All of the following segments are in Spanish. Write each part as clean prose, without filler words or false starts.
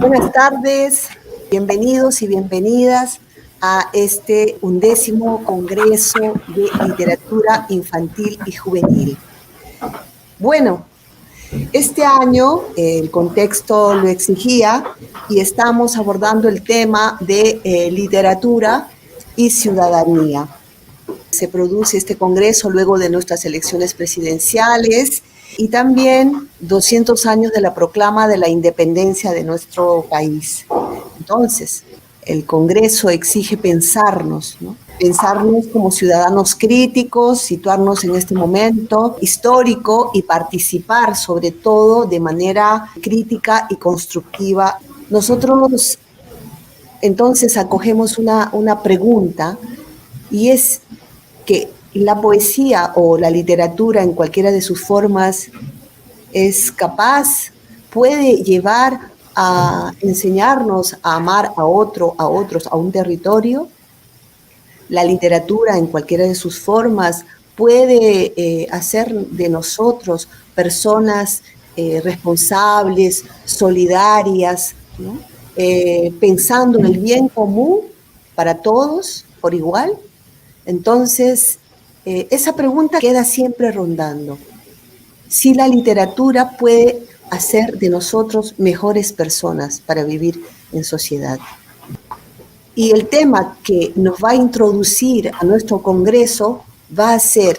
Buenas tardes, bienvenidos y bienvenidas a este 11º Congreso de Literatura Infantil y Juvenil. Bueno, este año el contexto lo exigía y estamos abordando el tema de literatura y ciudadanía. Se produce este congreso luego de nuestras elecciones presidenciales y también 200 años de la proclama de la independencia de nuestro país. Entonces, el Congreso exige pensarnos, ¿no? Pensarnos como ciudadanos críticos, situarnos en este momento histórico y participar sobre todo de manera crítica y constructiva. Nosotros entonces acogemos una pregunta y es que la poesía o la literatura en cualquiera de sus formas es capaz, puede llevar a enseñarnos a amar a otro, a otros, a un territorio. La literatura en cualquiera de sus formas puede hacer de nosotros personas responsables, solidarias, ¿no? Pensando en el bien común para todos por igual. Entonces, esa pregunta queda siempre rondando. Si la literatura puede hacer de nosotros mejores personas para vivir en sociedad. Y el tema que nos va a introducir a nuestro congreso va a ser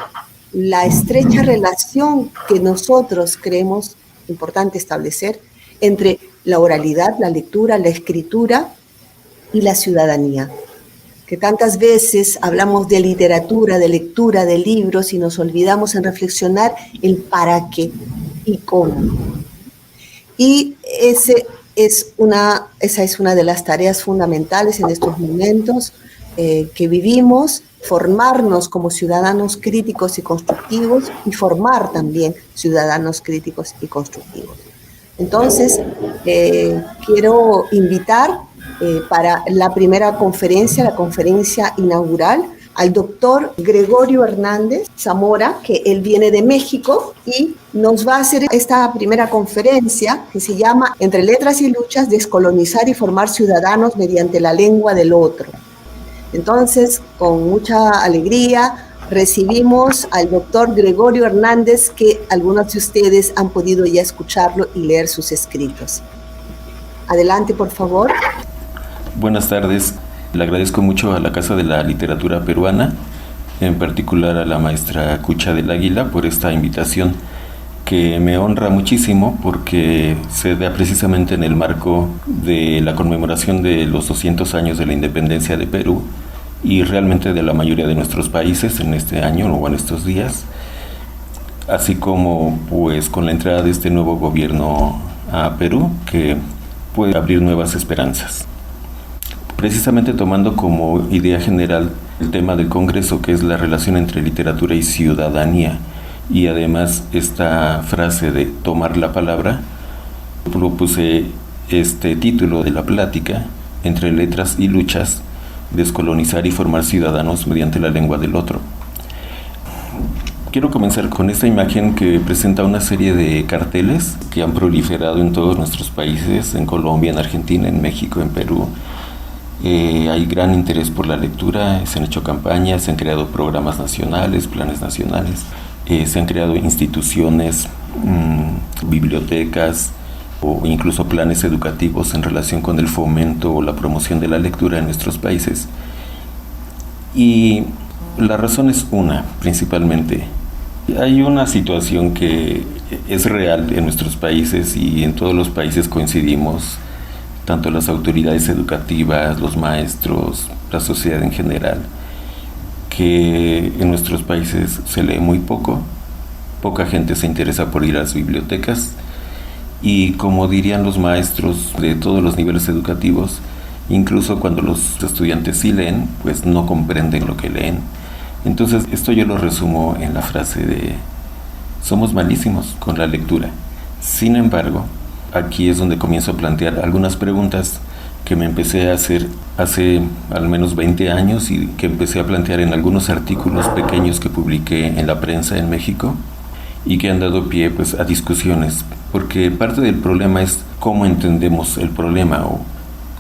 la estrecha relación que nosotros creemos importante establecer entre la oralidad, la lectura, la escritura y la ciudadanía. Que tantas veces hablamos de literatura, de lectura, de libros y nos olvidamos en reflexionar el para qué y cómo. Y esa es una de las tareas fundamentales en estos momentos que vivimos, formarnos como ciudadanos críticos y constructivos y formar también ciudadanos críticos y constructivos. Entonces, quiero invitar para la primera conferencia, la conferencia inaugural, al doctor Gregorio Hernández Zamora, que él viene de México y nos va a hacer esta primera conferencia que se llama Entre letras y luchas, descolonizar y formar ciudadanos mediante la lengua del otro. Entonces, con mucha alegría, recibimos al doctor Gregorio Hernández, que algunos de ustedes han podido ya escucharlo y leer sus escritos. Adelante, por favor. Buenas tardes. Le agradezco mucho a la Casa de la Literatura Peruana, en particular a la maestra Cucha del Águila, por esta invitación que me honra muchísimo porque se da precisamente en el marco de la conmemoración de los 200 años de la independencia de Perú y realmente de la mayoría de nuestros países en este año o en estos días, así como pues con la entrada de este nuevo gobierno a Perú que puede abrir nuevas esperanzas. Precisamente tomando como idea general el tema del Congreso, que es la relación entre literatura y ciudadanía, y además esta frase de tomar la palabra, propuse este título de la plática, Entre letras y luchas, descolonizar y formar ciudadanos mediante la lengua del otro. Quiero comenzar con esta imagen que presenta una serie de carteles que han proliferado en todos nuestros países, en Colombia, en Argentina, en México, en Perú. Hay gran interés por la lectura, se han hecho campañas, se han creado programas nacionales, planes nacionales, se han creado instituciones, bibliotecas o incluso planes educativos en relación con el fomento o la promoción de la lectura en nuestros países. Y la razón es una, principalmente. Hay una situación que es real en nuestros países y en todos los países coincidimos, tanto las autoridades educativas, los maestros, la sociedad en general, que en nuestros países se lee muy poco, poca gente se interesa por ir a las bibliotecas y, como dirían los maestros de todos los niveles educativos, incluso cuando los estudiantes sí leen, pues no comprenden lo que leen. Entonces esto yo lo resumo en la frase de somos malísimos con la lectura. Sin embargo, aquí es donde comienzo a plantear algunas preguntas que me empecé a hacer hace al menos 20 años y que empecé a plantear en algunos artículos pequeños que publiqué en la prensa en México y que han dado pie pues a discusiones, porque parte del problema es cómo entendemos el problema o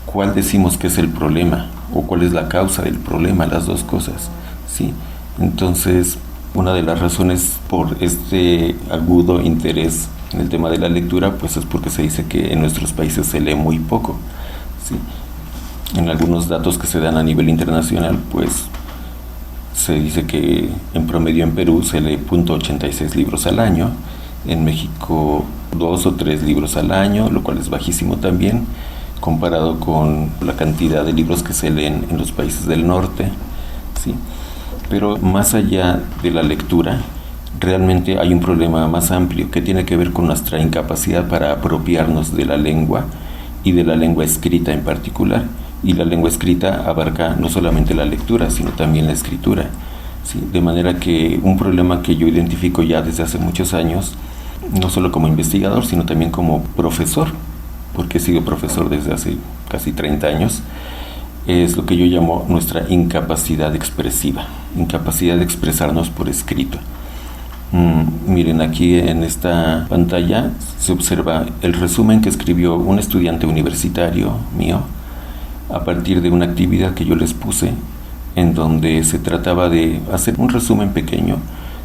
cuál decimos que es el problema o cuál es la causa del problema, las dos cosas, ¿sí? Entonces, una de las razones por este agudo interés en el tema de la lectura pues es porque se dice que en nuestros países se lee muy poco, ¿sí? En algunos datos que se dan a nivel internacional pues se dice que en promedio en Perú se lee 0.86 libros al año, en México 2 o 3 libros al año, lo cual es bajísimo también, comparado con la cantidad de libros que se leen en los países del norte, ¿sí? Pero más allá de la lectura, realmente hay un problema más amplio que tiene que ver con nuestra incapacidad para apropiarnos de la lengua y de la lengua escrita en particular. Y la lengua escrita abarca no solamente la lectura, sino también la escritura, ¿sí? De manera que un problema que yo identifico ya desde hace muchos años, no solo como investigador, sino también como profesor, porque he sido profesor desde hace casi 30 años, es lo que yo llamo nuestra incapacidad expresiva, incapacidad de expresarnos por escrito. Miren, aquí en esta pantalla se observa el resumen que escribió un estudiante universitario mío a partir de una actividad que yo les puse, en donde se trataba de hacer un resumen pequeño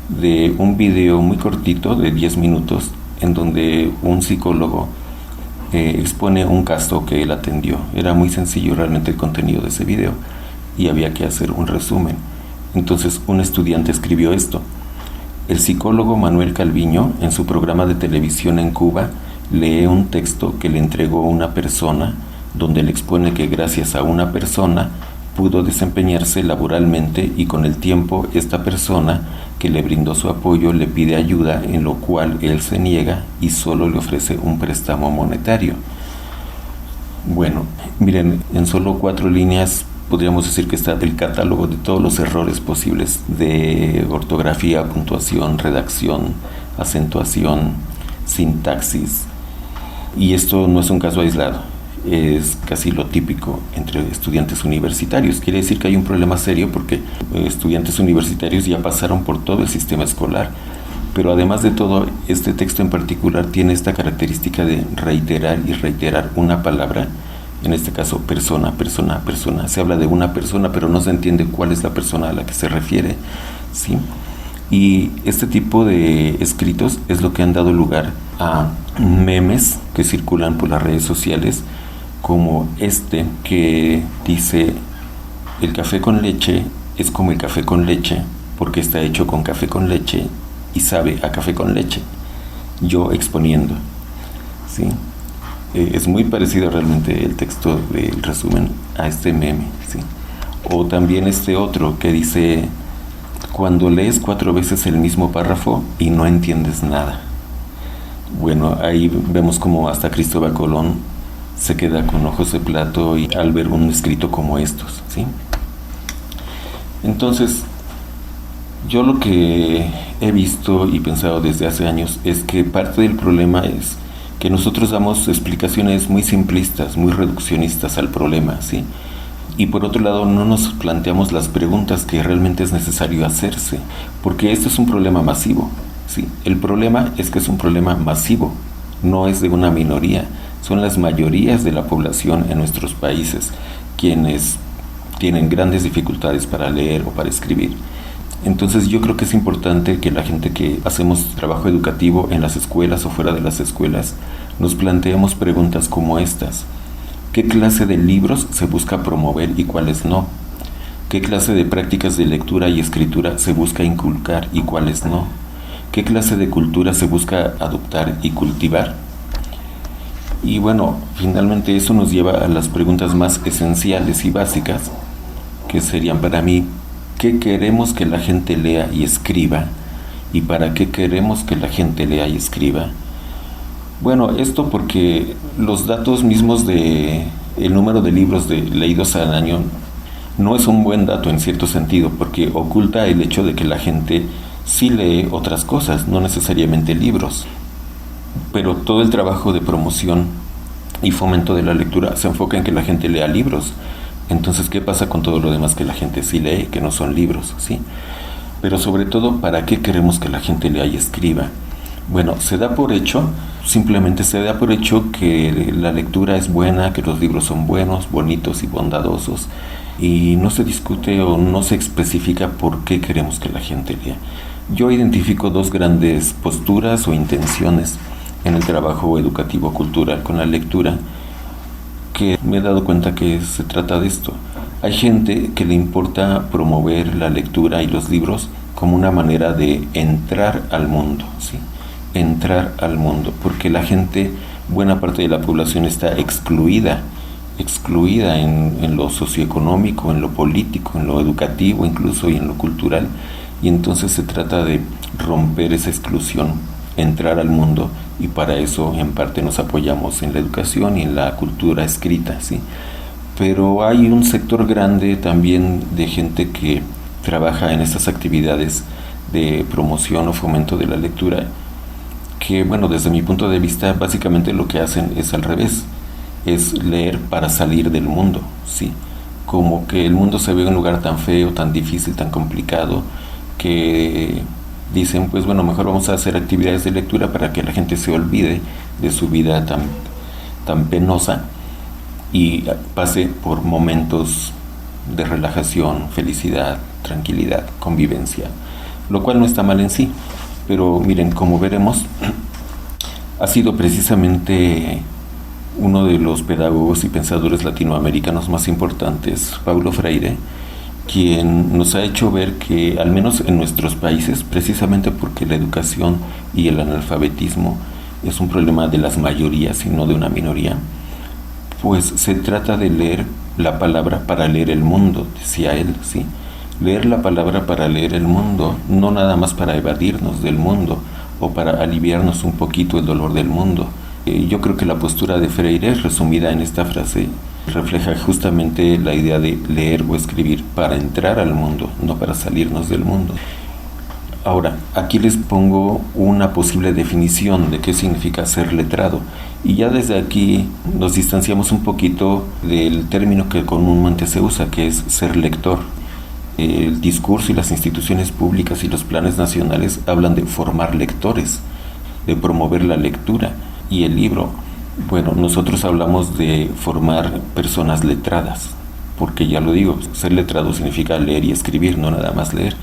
de un video muy cortito de 10 minutos, en donde un psicólogo expone un caso que él atendió. Era muy sencillo realmente el contenido de ese video y había que hacer un resumen. Entonces un estudiante escribió esto: el psicólogo Manuel Calviño, en su programa de televisión en Cuba, lee un texto que le entregó una persona, donde le expone que gracias a una persona pudo desempeñarse laboralmente y con el tiempo esta persona que le brindó su apoyo le pide ayuda, en lo cual él se niega y solo le ofrece un préstamo monetario. Bueno, miren, en solo 4 líneas podríamos decir que está el catálogo de todos los errores posibles de ortografía, puntuación, redacción, acentuación, sintaxis. Y esto no es un caso aislado, es casi lo típico entre estudiantes universitarios. Quiere decir que hay un problema serio porque estudiantes universitarios ya pasaron por todo el sistema escolar. Pero además de todo, este texto en particular tiene esta característica de reiterar y reiterar una palabra. En este caso, persona, persona, persona. Se habla de una persona, pero no se entiende cuál es la persona a la que se refiere, ¿sí? Y este tipo de escritos es lo que han dado lugar a memes que circulan por las redes sociales, como este que dice: el café con leche es como el café con leche porque está hecho con café con leche y sabe a café con leche. Yo exponiendo, ¿sí? Es muy parecido realmente el texto del resumen a este meme, ¿sí? O también este otro que dice: cuando lees 4 veces el mismo párrafo y no entiendes nada. Bueno, ahí vemos como hasta Cristóbal Colón se queda con ojos de plato y al ver un escrito como estos, ¿sí? Entonces, yo lo que he visto y pensado desde hace años es que parte del problema es que nosotros damos explicaciones muy simplistas, muy reduccionistas al problema, ¿sí? Y por otro lado, no nos planteamos las preguntas que realmente es necesario hacerse, porque esto es un problema masivo, ¿sí? El problema es que es un problema masivo, no es de una minoría, son las mayorías de la población en nuestros países quienes tienen grandes dificultades para leer o para escribir. Entonces yo creo que es importante que la gente que hacemos trabajo educativo en las escuelas o fuera de las escuelas nos planteemos preguntas como estas: ¿qué clase de libros se busca promover y cuáles no? ¿Qué clase de prácticas de lectura y escritura se busca inculcar y cuáles no? ¿Qué clase de cultura se busca adoptar y cultivar? Y bueno, finalmente eso nos lleva a las preguntas más esenciales y básicas, que serían para mí: ¿qué queremos que la gente lea y escriba? ¿Y para qué queremos que la gente lea y escriba? Bueno, esto porque los datos mismos de el número de libros leídos al año no es un buen dato en cierto sentido, porque oculta el hecho de que la gente sí lee otras cosas, no necesariamente libros. Pero todo el trabajo de promoción y fomento de la lectura se enfoca en que la gente lea libros. Entonces, ¿qué pasa con todo lo demás que la gente sí lee, que no son libros, ¿sí? Pero sobre todo, ¿para qué queremos que la gente lea y escriba? Bueno, se da por hecho, simplemente se da por hecho que la lectura es buena, que los libros son buenos, bonitos y bondadosos, y no se discute o no se especifica por qué queremos que la gente lea. Yo identifico dos grandes posturas o intenciones en el trabajo educativo cultural con la lectura, que me he dado cuenta que se trata de esto. Hay gente que le importa promover la lectura y los libros como una manera de entrar al mundo, ¿sí? Entrar al mundo, porque la gente, buena parte de la población está excluida en lo socioeconómico, en lo político, en lo educativo incluso y en lo cultural, y entonces se trata de romper esa exclusión, entrar al mundo, y para eso en parte nos apoyamos en la educación y en la cultura escrita, ¿sí? Pero hay un sector grande también de gente que trabaja en estas actividades de promoción o fomento de la lectura, que, bueno, desde mi punto de vista, básicamente lo que hacen es al revés, es leer para salir del mundo, ¿sí? Como que el mundo se ve un lugar tan feo, tan difícil, tan complicado, que dicen, pues bueno, mejor vamos a hacer actividades de lectura para que la gente se olvide de su vida tan penosa y pase por momentos de relajación, felicidad, tranquilidad, convivencia, lo cual no está mal en sí. Pero miren, como veremos, ha sido precisamente uno de los pedagogos y pensadores latinoamericanos más importantes, Paulo Freire, quien nos ha hecho ver que, al menos en nuestros países, precisamente porque la educación y el analfabetismo es un problema de las mayorías y no de una minoría, pues se trata de leer la palabra para leer el mundo, decía él, ¿sí? Leer la palabra para leer el mundo, no nada más para evadirnos del mundo o para aliviarnos un poquito el dolor del mundo. Yo creo que la postura de Freire, resumida en esta frase, refleja justamente la idea de leer o escribir para entrar al mundo, no para salirnos del mundo. Ahora, aquí les pongo una posible definición de qué significa ser letrado. Y ya desde aquí nos distanciamos un poquito del término que comúnmente se usa, que es ser lector. El discurso y las instituciones públicas y los planes nacionales hablan de formar lectores, de promover la lectura y el libro. Bueno, nosotros hablamos de formar personas letradas, porque ya lo digo, ser letrado significa leer y escribir, no nada más leer,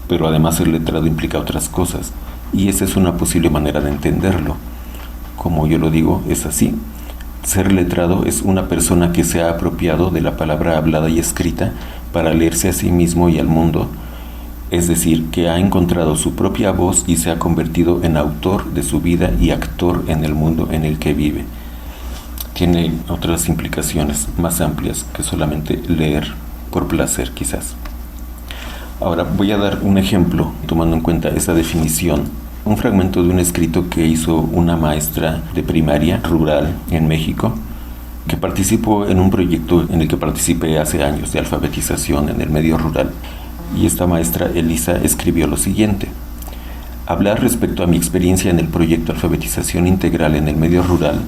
pero además ser letrado implica otras cosas, y esa es una posible manera de entenderlo. Como yo lo digo, es así. Ser letrado es una persona que se ha apropiado de la palabra hablada y escrita para leerse a sí mismo y al mundo, es decir, que ha encontrado su propia voz y se ha convertido en autor de su vida y actor en el mundo en el que vive. Tiene otras implicaciones más amplias que solamente leer por placer, quizás. Ahora voy a dar un ejemplo, tomando en cuenta esa definición, un fragmento de un escrito que hizo una maestra de primaria rural en México, que participó en un proyecto en el que participé hace años de alfabetización en el medio rural. Y esta maestra, Elisa, escribió lo siguiente: hablar respecto a mi experiencia en el proyecto Alfabetización Integral en el medio rural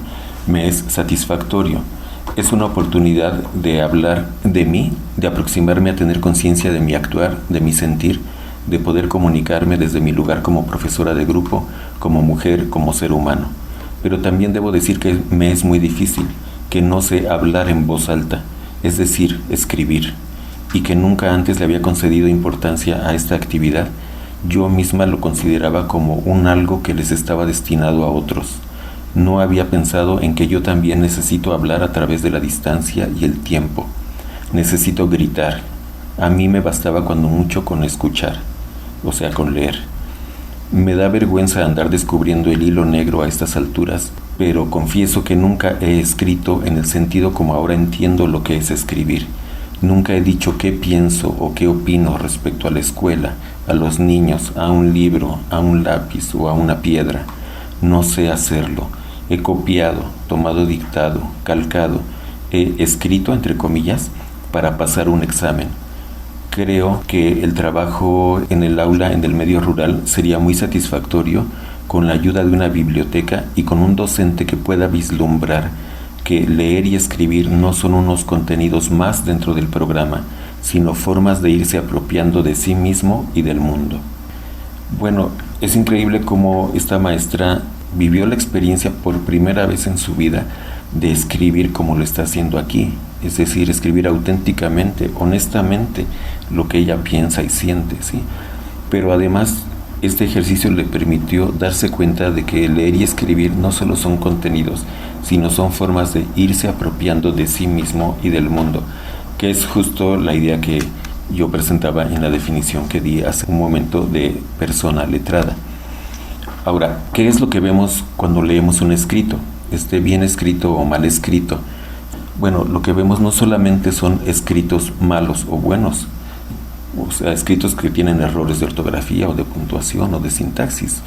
me es satisfactorio. Es una oportunidad de hablar de mí, de aproximarme a tener conciencia de mi actuar, de mi sentir, de poder comunicarme desde mi lugar como profesora de grupo, como mujer, como ser humano. Pero también debo decir que me es muy difícil, que no sé hablar en voz alta, es decir, escribir, y que nunca antes le había concedido importancia a esta actividad. Yo misma lo consideraba como un algo que les estaba destinado a otros. No había pensado en que yo también necesito hablar a través de la distancia y el tiempo. Necesito gritar. A mí me bastaba cuando mucho con escuchar, o sea, con leer. Me da vergüenza andar descubriendo el hilo negro a estas alturas, pero confieso que nunca he escrito en el sentido como ahora entiendo lo que es escribir. Nunca he dicho qué pienso o qué opino respecto a la escuela, a los niños, a un libro, a un lápiz o a una piedra. No sé hacerlo. He copiado, tomado dictado, calcado, he escrito, entre comillas, para pasar un examen. Creo que el trabajo en el aula, en el medio rural, sería muy satisfactorio con la ayuda de una biblioteca y con un docente que pueda vislumbrar que leer y escribir no son unos contenidos más dentro del programa, sino formas de irse apropiando de sí mismo y del mundo. Bueno, Es increíble cómo esta maestra vivió la experiencia por primera vez en su vida de escribir como lo está haciendo aquí, es decir, escribir auténticamente, honestamente, lo que ella piensa y siente, ¿sí? Pero además, este ejercicio le permitió darse cuenta de que leer y escribir no solo son contenidos, sino son formas de irse apropiando de sí mismo y del mundo, que es justo la idea que yo presentaba en la definición que di hace un momento de persona letrada. Ahora, ¿qué es lo que vemos cuando leemos un escrito? Esté bien escrito o mal escrito. Bueno, lo que vemos no solamente son escritos malos o buenos, o sea, escritos que tienen errores de ortografía o de puntuación o de sintaxis.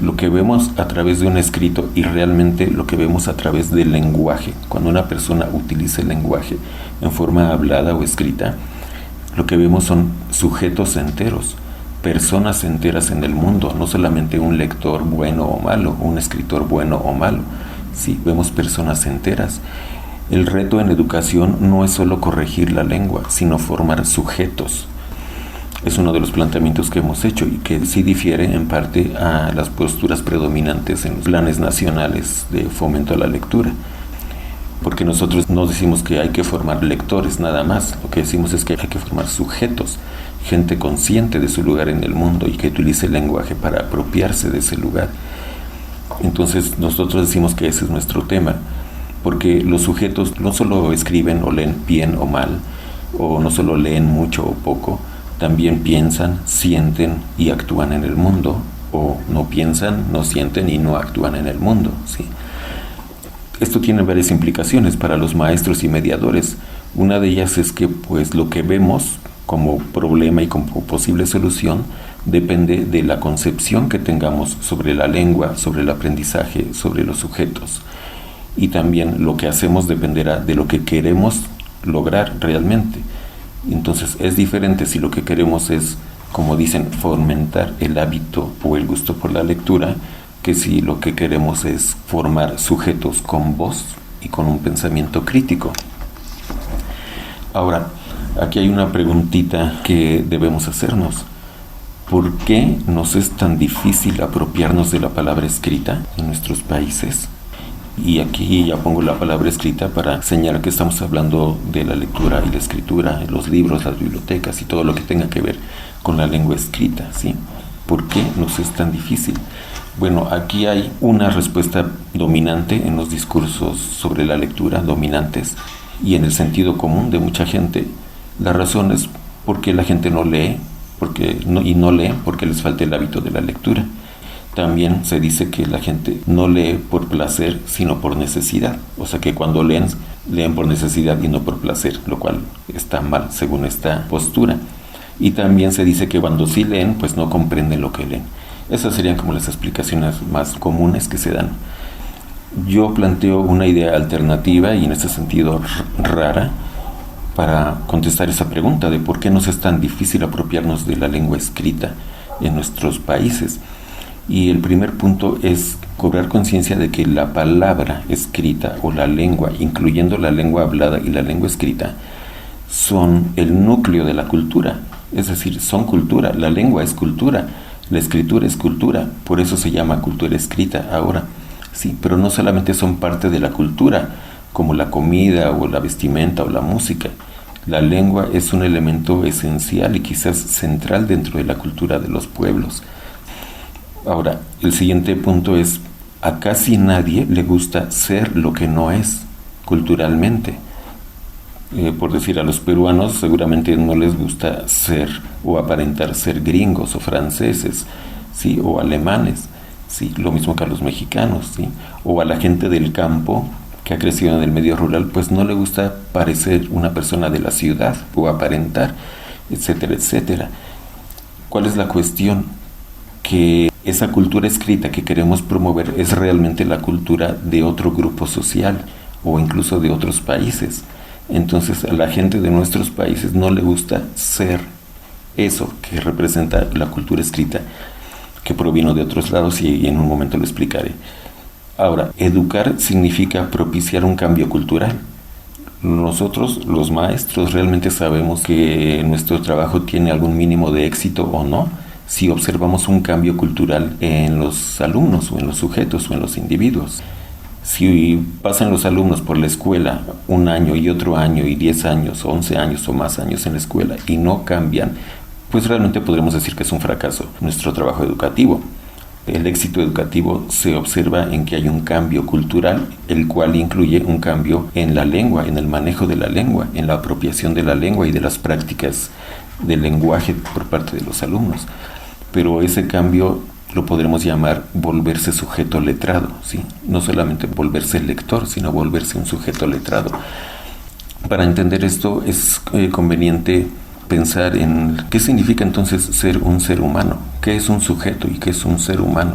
Lo que vemos a través de un escrito y realmente lo que vemos a través del lenguaje, cuando una persona utiliza el lenguaje en forma hablada o escrita, lo que vemos son sujetos enteros, personas enteras en el mundo, no solamente un lector bueno o malo, un escritor bueno o malo. Sí, vemos personas enteras. El reto en educación no es solo corregir la lengua, sino formar sujetos. Es uno de los planteamientos que hemos hecho y que sí difiere en parte a las posturas predominantes en los planes nacionales de fomento a la lectura. Porque nosotros no decimos que hay que formar lectores nada más, lo que decimos es que hay que formar sujetos, gente consciente de su lugar en el mundo y que utilice el lenguaje para apropiarse de ese lugar. Entonces nosotros decimos que ese es nuestro tema, porque los sujetos no solo escriben o leen bien o mal, o no solo leen mucho o poco, también piensan, sienten y actúan en el mundo, o no piensan, no sienten y no actúan en el mundo, ¿sí? Esto tiene varias implicaciones para los maestros y mediadores. Una de ellas es que pues lo que vemos como problema y como posible solución depende de la concepción que tengamos sobre la lengua, sobre el aprendizaje, sobre los sujetos. Y también lo que hacemos dependerá de lo que queremos lograr realmente. Entonces es diferente si lo que queremos es, como dicen, fomentar el hábito o el gusto por la lectura, que si lo que queremos es formar sujetos con voz y con un pensamiento crítico. Ahora, aquí hay una preguntita que debemos hacernos. ¿Por qué nos es tan difícil apropiarnos de la palabra escrita en nuestros países? Y aquí ya pongo la palabra escrita para señalar que estamos hablando de la lectura y la escritura, los libros, las bibliotecas y todo lo que tenga que ver con la lengua escrita, ¿sí? ¿Por qué nos es tan difícil? Bueno, aquí hay una respuesta dominante en los discursos sobre la lectura, dominantes, y en el sentido común de mucha gente. La razón es porque la gente no lee, no lee porque les falta el hábito de la lectura. También se dice que la gente no lee por placer, sino por necesidad. O sea que cuando leen por necesidad y no por placer, lo cual está mal según esta postura. Y también se dice que cuando sí leen, pues no comprenden lo que leen. Esas serían como las explicaciones más comunes que se dan. Yo planteo una idea alternativa y en este sentido rara para contestar esa pregunta de por qué nos es tan difícil apropiarnos de la lengua escrita en nuestros países. Y el primer punto es cobrar conciencia de que la palabra escrita o la lengua, incluyendo la lengua hablada y la lengua escrita, son el núcleo de la cultura. Es decir, son cultura, la lengua es cultura, la escritura es cultura, por eso se llama cultura escrita ahora. Sí, pero no solamente son parte de la cultura, como la comida o la vestimenta o la música. La lengua es un elemento esencial y quizás central dentro de la cultura de los pueblos. Ahora, el siguiente punto es, a casi nadie le gusta ser lo que no es culturalmente. Por decir, a los peruanos seguramente no les gusta ser o aparentar ser gringos o franceses, ¿sí? O alemanes, ¿sí? Lo mismo que a los mexicanos, ¿sí? O a la gente del campo que ha crecido en el medio rural, pues no le gusta parecer una persona de la ciudad o aparentar, etcétera, etcétera. ¿Cuál es la cuestión? Que esa cultura escrita que queremos promover es realmente la cultura de otro grupo social o incluso de otros países. Entonces a la gente de nuestros países no le gusta ser eso que representa la cultura escrita, que provino de otros lados y en un momento lo explicaré. Ahora, educar significa propiciar un cambio cultural. Nosotros, los maestros, realmente sabemos que nuestro trabajo tiene algún mínimo de éxito o no si observamos un cambio cultural en los alumnos o en los sujetos o en los individuos. Si pasan los alumnos por la escuela un año y otro año y 10 años, 11 años o más años en la escuela y no cambian, pues realmente podremos decir que es un fracaso nuestro trabajo educativo. El éxito educativo se observa en que hay un cambio cultural, el cual incluye un cambio en la lengua, en el manejo de la lengua, en la apropiación de la lengua y de las prácticas del lenguaje por parte de los alumnos. Pero ese cambio lo podremos llamar volverse sujeto letrado, ¿sí? No solamente volverse lector, sino volverse un sujeto letrado. Para entender esto es conveniente pensar en qué significa entonces ser un ser humano, qué es un sujeto y qué es un ser humano.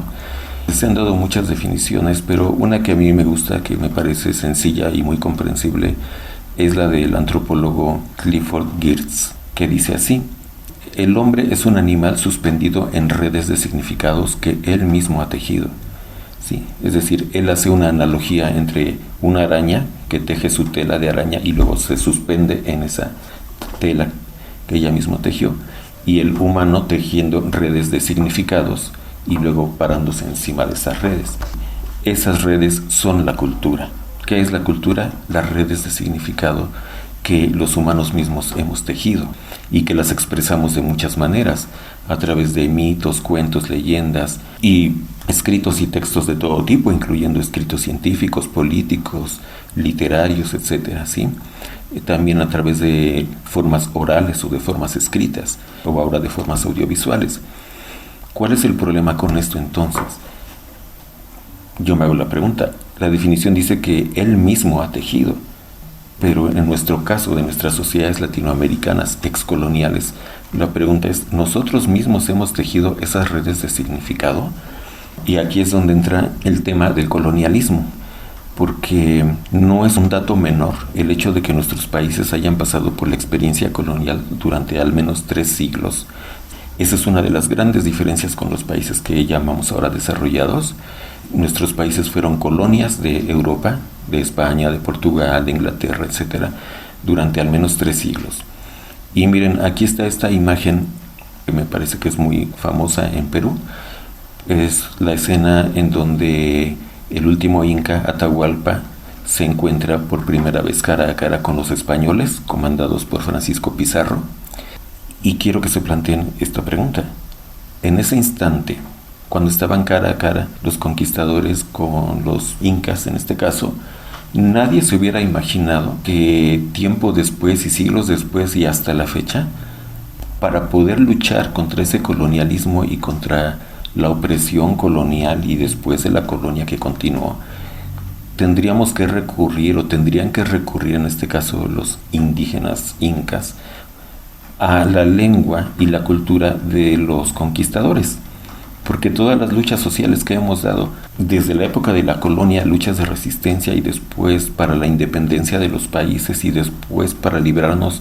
Se han dado muchas definiciones, pero una que a mí me gusta, que me parece sencilla y muy comprensible, es la del antropólogo Clifford Geertz, que dice así: el hombre es un animal suspendido en redes de significados que él mismo ha tejido. Sí, es decir, él hace una analogía entre una araña que teje su tela de araña y luego se suspende en esa tela que ella misma tejió, y el humano tejiendo redes de significados y luego parándose encima de esas redes. Esas redes son la cultura. ¿Qué es la cultura? Las redes de significado que los humanos mismos hemos tejido y que las expresamos de muchas maneras, a través de mitos, cuentos, leyendas y escritos y textos de todo tipo, incluyendo escritos científicos, políticos, literarios, etcétera, ¿sí? También a través de formas orales o de formas escritas, o ahora de formas audiovisuales. ¿Cuál es el problema con esto entonces? Yo me hago la pregunta. La definición dice que él mismo ha tejido, pero en nuestro caso, de nuestras sociedades latinoamericanas excoloniales, la pregunta es, ¿nosotros mismos hemos tejido esas redes de significado? Y aquí es donde entra el tema del colonialismo, porque no es un dato menor el hecho de que nuestros países hayan pasado por la experiencia colonial durante al menos 3 siglos. Esa es una de las grandes diferencias con los países que llamamos ahora desarrollados. Nuestros países fueron colonias de Europa, de España, de Portugal, de Inglaterra, etc., durante al menos 3 siglos. Y miren, aquí está esta imagen que me parece que es muy famosa en Perú. Es la escena en donde el último inca, Atahualpa, se encuentra por primera vez cara a cara con los españoles, comandados por Francisco Pizarro. Y quiero que se planteen esta pregunta. En ese instante, cuando estaban cara a cara los conquistadores con los incas, en este caso, nadie se hubiera imaginado que tiempo después y siglos después y hasta la fecha, para poder luchar contra ese colonialismo y contra la opresión colonial y después de la colonia que continuó, tendríamos que recurrir, o tendrían que recurrir en este caso los indígenas incas, a la lengua y la cultura de los conquistadores. Porque todas las luchas sociales que hemos dado, desde la época de la colonia, luchas de resistencia y después para la independencia de los países y después para librarnos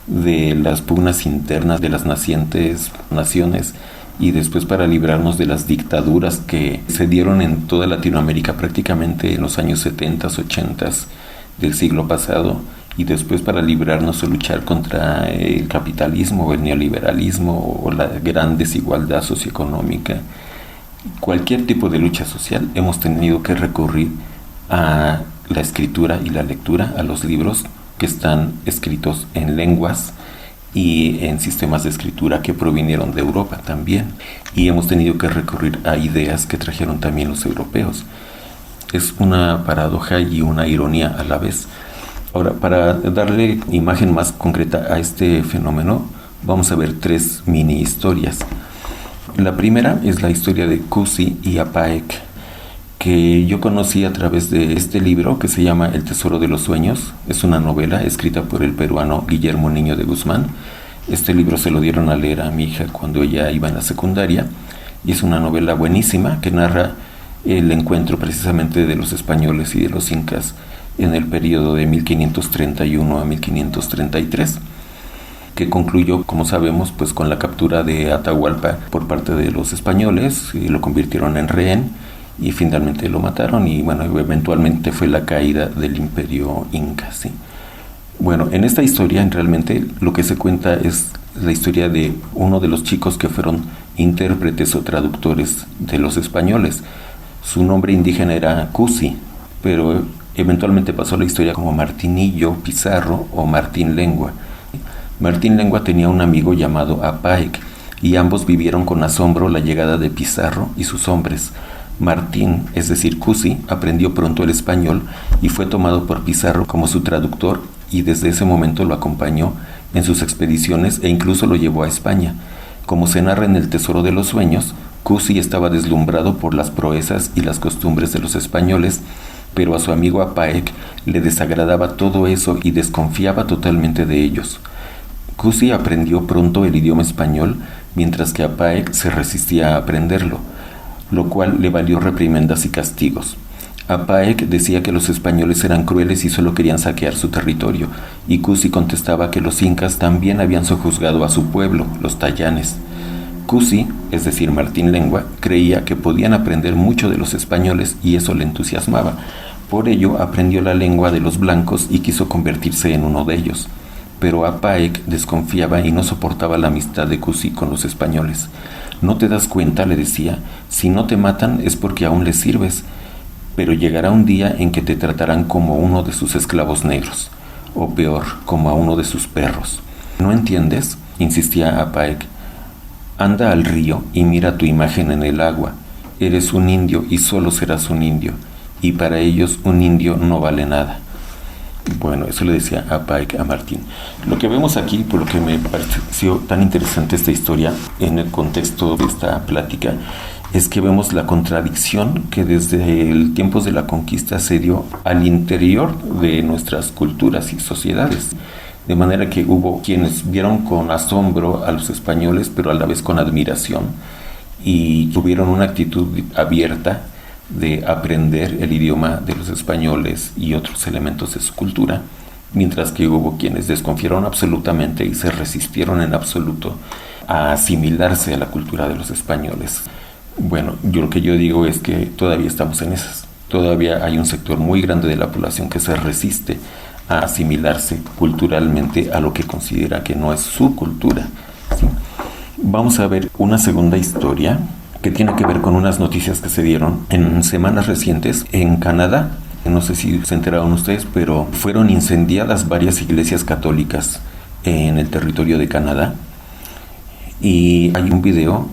de las pugnas internas de las nacientes naciones y después para librarnos de las dictaduras que se dieron en toda Latinoamérica prácticamente en los años 70, 80 del siglo pasado, y después para librarnos o luchar contra el capitalismo o el neoliberalismo o la gran desigualdad socioeconómica. Cualquier tipo de lucha social hemos tenido que recurrir a la escritura y la lectura, a los libros que están escritos en lenguas y en sistemas de escritura que provinieron de Europa también, y hemos tenido que recurrir a ideas que trajeron también los europeos. Es una paradoja y una ironía a la vez. Ahora, para darle imagen más concreta a este fenómeno, vamos a ver 3 mini historias. La primera es la historia de Cusi y Apaek, que yo conocí a través de este libro que se llama El Tesoro de los Sueños. Es una novela escrita por el peruano Guillermo Niño de Guzmán. Este libro se lo dieron a leer a mi hija cuando ella iba en la secundaria, y es una novela buenísima que narra el encuentro precisamente de los españoles y de los incas en el periodo de 1531 a 1533, que concluyó, como sabemos, pues con la captura de Atahualpa por parte de los españoles, y lo convirtieron en rehén y finalmente lo mataron, y bueno, eventualmente fue la caída del imperio inca, ¿sí? Bueno, en esta historia realmente lo que se cuenta es la historia de uno de los chicos que fueron intérpretes o traductores de los españoles. Su nombre indígena era Cusi, pero eventualmente pasó la historia como Martinillo Pizarro o Martín Lengua. Martín Lengua tenía un amigo llamado Apaec y ambos vivieron con asombro la llegada de Pizarro y sus hombres. Martín, es decir, Cusi, aprendió pronto el español y fue tomado por Pizarro como su traductor, y desde ese momento lo acompañó en sus expediciones e incluso lo llevó a España. Como se narra en El Tesoro de los Sueños, Cusi estaba deslumbrado por las proezas y las costumbres de los españoles, pero a su amigo Apaec le desagradaba todo eso y desconfiaba totalmente de ellos. Cusi aprendió pronto el idioma español, mientras que Apaec se resistía a aprenderlo, lo cual le valió reprimendas y castigos. Apaec decía que los españoles eran crueles y solo querían saquear su territorio, y Cusi contestaba que los incas también habían sojuzgado a su pueblo, los tayanes. Cusi, es decir, Martín Lengua, creía que podían aprender mucho de los españoles y eso le entusiasmaba. Por ello aprendió la lengua de los blancos y quiso convertirse en uno de ellos. Pero Apaec desconfiaba y no soportaba la amistad de Cusi con los españoles. «¿No te das cuenta?», le decía, «si no te matan es porque aún les sirves, pero llegará un día en que te tratarán como uno de sus esclavos negros, o peor, como a uno de sus perros». «¿No entiendes?», insistía Apaec. «Anda al río y mira tu imagen en el agua. Eres un indio y solo serás un indio, y para ellos un indio no vale nada». Bueno, eso le decía Apaec a Martín. Lo que vemos aquí, por lo que me pareció tan interesante esta historia en el contexto de esta plática, es que vemos la contradicción que desde el tiempos de la conquista se dio al interior de nuestras culturas y sociedades. De manera que hubo quienes vieron con asombro a los españoles, pero a la vez con admiración, y tuvieron una actitud abierta de aprender el idioma de los españoles y otros elementos de su cultura, mientras que hubo quienes desconfiaron absolutamente y se resistieron en absoluto a asimilarse a la cultura de los españoles. Bueno, lo que yo digo es que todavía estamos en esas. Todavía hay un sector muy grande de la población que se resiste a asimilarse culturalmente a lo que considera que no es su cultura, ¿sí? Vamos a ver una segunda historia que tiene que ver con unas noticias que se dieron en semanas recientes en Canadá. No sé si se enteraron ustedes, pero fueron incendiadas varias iglesias católicas en el territorio de Canadá. Y hay un video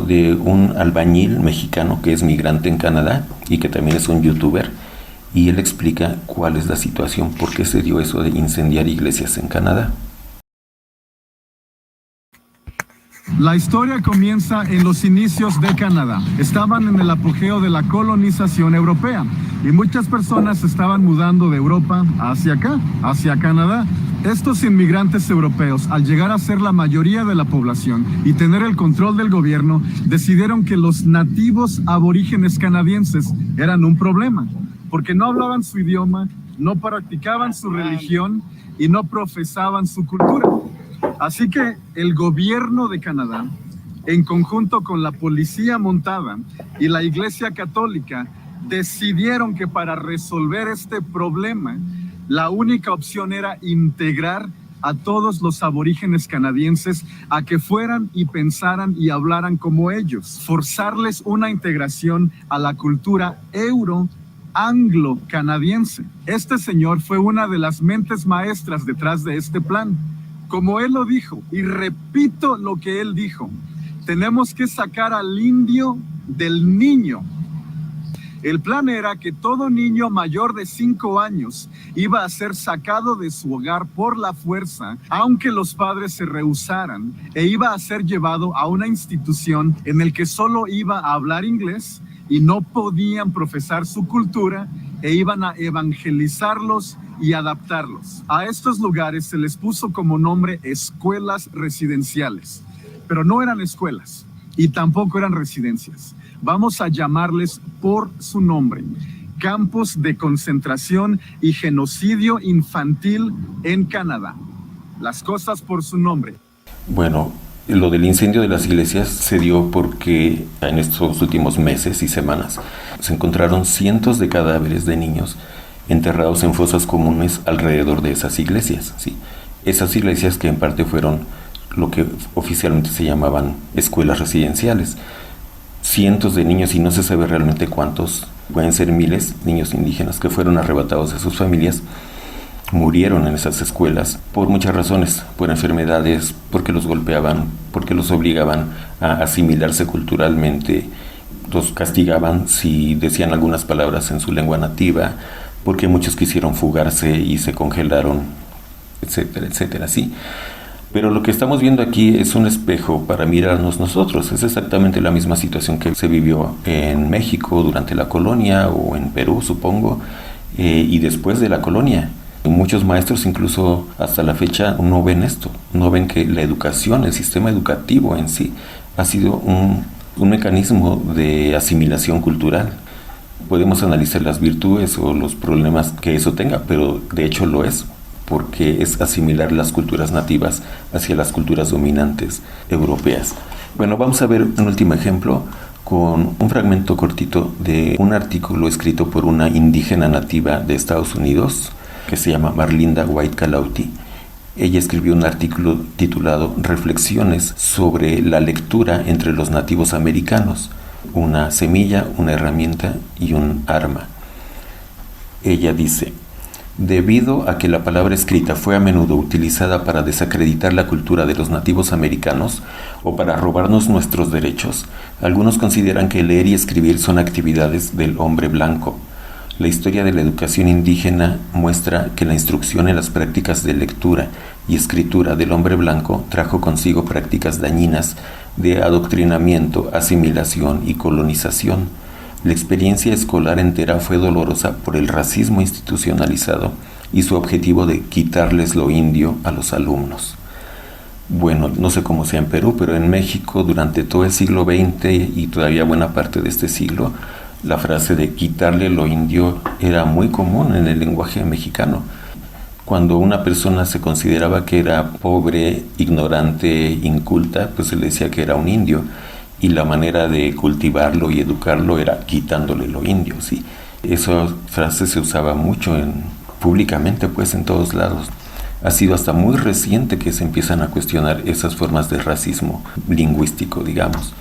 de un albañil mexicano que es migrante en Canadá y que también es un youtuber, y él explica cuál es la situación, por qué se dio eso de incendiar iglesias en Canadá. La historia comienza en los inicios de Canadá. Estaban en el apogeo de la colonización europea y muchas personas se estaban mudando de Europa hacia acá, hacia Canadá. Estos inmigrantes europeos, al llegar a ser la mayoría de la población y tener el control del gobierno, decidieron que los nativos aborígenes canadienses eran un problema, porque no hablaban su idioma, no practicaban su religión y no profesaban su cultura. Así que el gobierno de Canadá, en conjunto con la policía montada y la Iglesia Católica, decidieron que para resolver este problema, la única opción era integrar a todos los aborígenes canadienses a que fueran y pensaran y hablaran como ellos, forzarles una integración a la cultura anglo-canadiense. Este señor fue una de las mentes maestras detrás de este plan. Como él lo dijo, y repito lo que él dijo, tenemos que sacar al indio del niño. El plan era que todo niño mayor de 5 años iba a ser sacado de su hogar por la fuerza, aunque los padres se rehusaran, e iba a ser llevado a una institución en el que solo iba a hablar inglés y no podían profesar su cultura, e iban a evangelizarlos y adaptarlos. A estos lugares se les puso como nombre escuelas residenciales, pero no eran escuelas y tampoco eran residencias. Vamos a llamarles por su nombre: campos de concentración y genocidio infantil en Canadá. Las cosas por su nombre. Bueno, lo del incendio de las iglesias se dio porque en estos últimos meses y semanas se encontraron cientos de cadáveres de niños enterrados en fosas comunes alrededor de esas iglesias, ¿sí? Esas iglesias que en parte fueron lo que oficialmente se llamaban escuelas residenciales. Cientos de niños, y no se sabe realmente cuántos, pueden ser miles, niños indígenas que fueron arrebatados de sus familias, murieron en esas escuelas por muchas razones, por enfermedades, porque los golpeaban, porque los obligaban a asimilarse culturalmente, los castigaban si decían algunas palabras en su lengua nativa, porque muchos quisieron fugarse y se congelaron, etcétera, etcétera, sí. Pero lo que estamos viendo aquí es un espejo para mirarnos nosotros. Es exactamente la misma situación que se vivió en México durante la colonia, o en Perú, supongo, y después de la colonia. Muchos maestros incluso hasta la fecha no ven esto, no ven que la educación, el sistema educativo en sí, ha sido un mecanismo de asimilación cultural. Podemos analizar las virtudes o los problemas que eso tenga, pero de hecho lo es, porque es asimilar las culturas nativas hacia las culturas dominantes europeas. Bueno, vamos a ver un último ejemplo con un fragmento cortito de un artículo escrito por una indígena nativa de Estados Unidos, que se llama Marlinda White Calauti. Ella escribió un artículo titulado Reflexiones sobre la lectura entre los nativos americanos, una semilla, una herramienta y un arma. Ella dice: debido a que la palabra escrita fue a menudo utilizada para desacreditar la cultura de los nativos americanos o para robarnos nuestros derechos, algunos consideran que leer y escribir son actividades del hombre blanco. La historia de la educación indígena muestra que la instrucción en las prácticas de lectura y escritura del hombre blanco trajo consigo prácticas dañinas de adoctrinamiento, asimilación y colonización. La experiencia escolar entera fue dolorosa por el racismo institucionalizado y su objetivo de quitarles lo indio a los alumnos. Bueno, no sé cómo sea en Perú, pero en México durante todo el siglo XX y todavía buena parte de este siglo, la frase de quitarle lo indio era muy común en el lenguaje mexicano. Cuando una persona se consideraba que era pobre, ignorante, inculta, pues se le decía que era un indio. Y la manera de cultivarlo y educarlo era quitándole lo indio, ¿sí? Esa frase se usaba mucho públicamente, pues en todos lados. Ha sido hasta muy reciente que se empiezan a cuestionar esas formas de racismo lingüístico, digamos.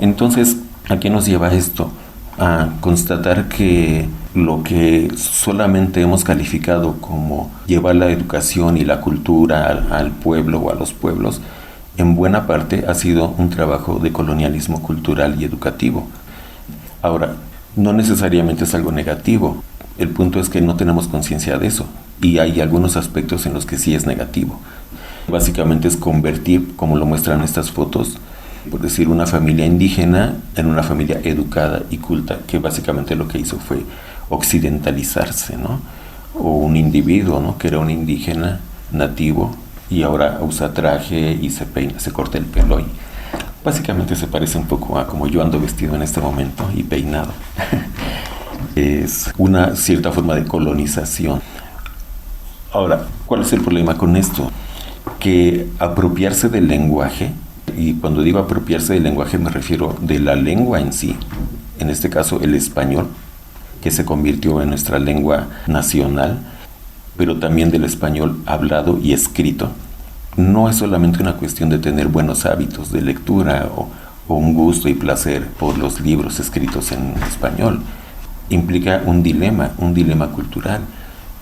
Entonces, ¿a qué nos lleva esto? A constatar que lo que solamente hemos calificado como llevar la educación y la cultura al pueblo o a los pueblos, en buena parte ha sido un trabajo de colonialismo cultural y educativo. Ahora, no necesariamente es algo negativo. El punto es que no tenemos conciencia de eso, y hay algunos aspectos en los que sí es negativo. Básicamente es convertir, como lo muestran estas fotos, por decir, una familia indígena en una familia educada y culta, que básicamente lo que hizo fue occidentalizarse, ¿no? O un individuo, ¿no?, que era un indígena nativo y ahora usa traje y se peina, se corta el pelo, y básicamente se parece un poco a como yo ando vestido en este momento y peinado. Es una cierta forma de colonización. Ahora, ¿cuál es el problema con esto? Que apropiarse del lenguaje, y cuando digo apropiarse del lenguaje me refiero de la lengua en sí, en este caso el español, que se convirtió en nuestra lengua nacional, pero también del español hablado y escrito. No es solamente una cuestión de tener buenos hábitos de lectura o un gusto y placer por los libros escritos en español. Implica un dilema cultural.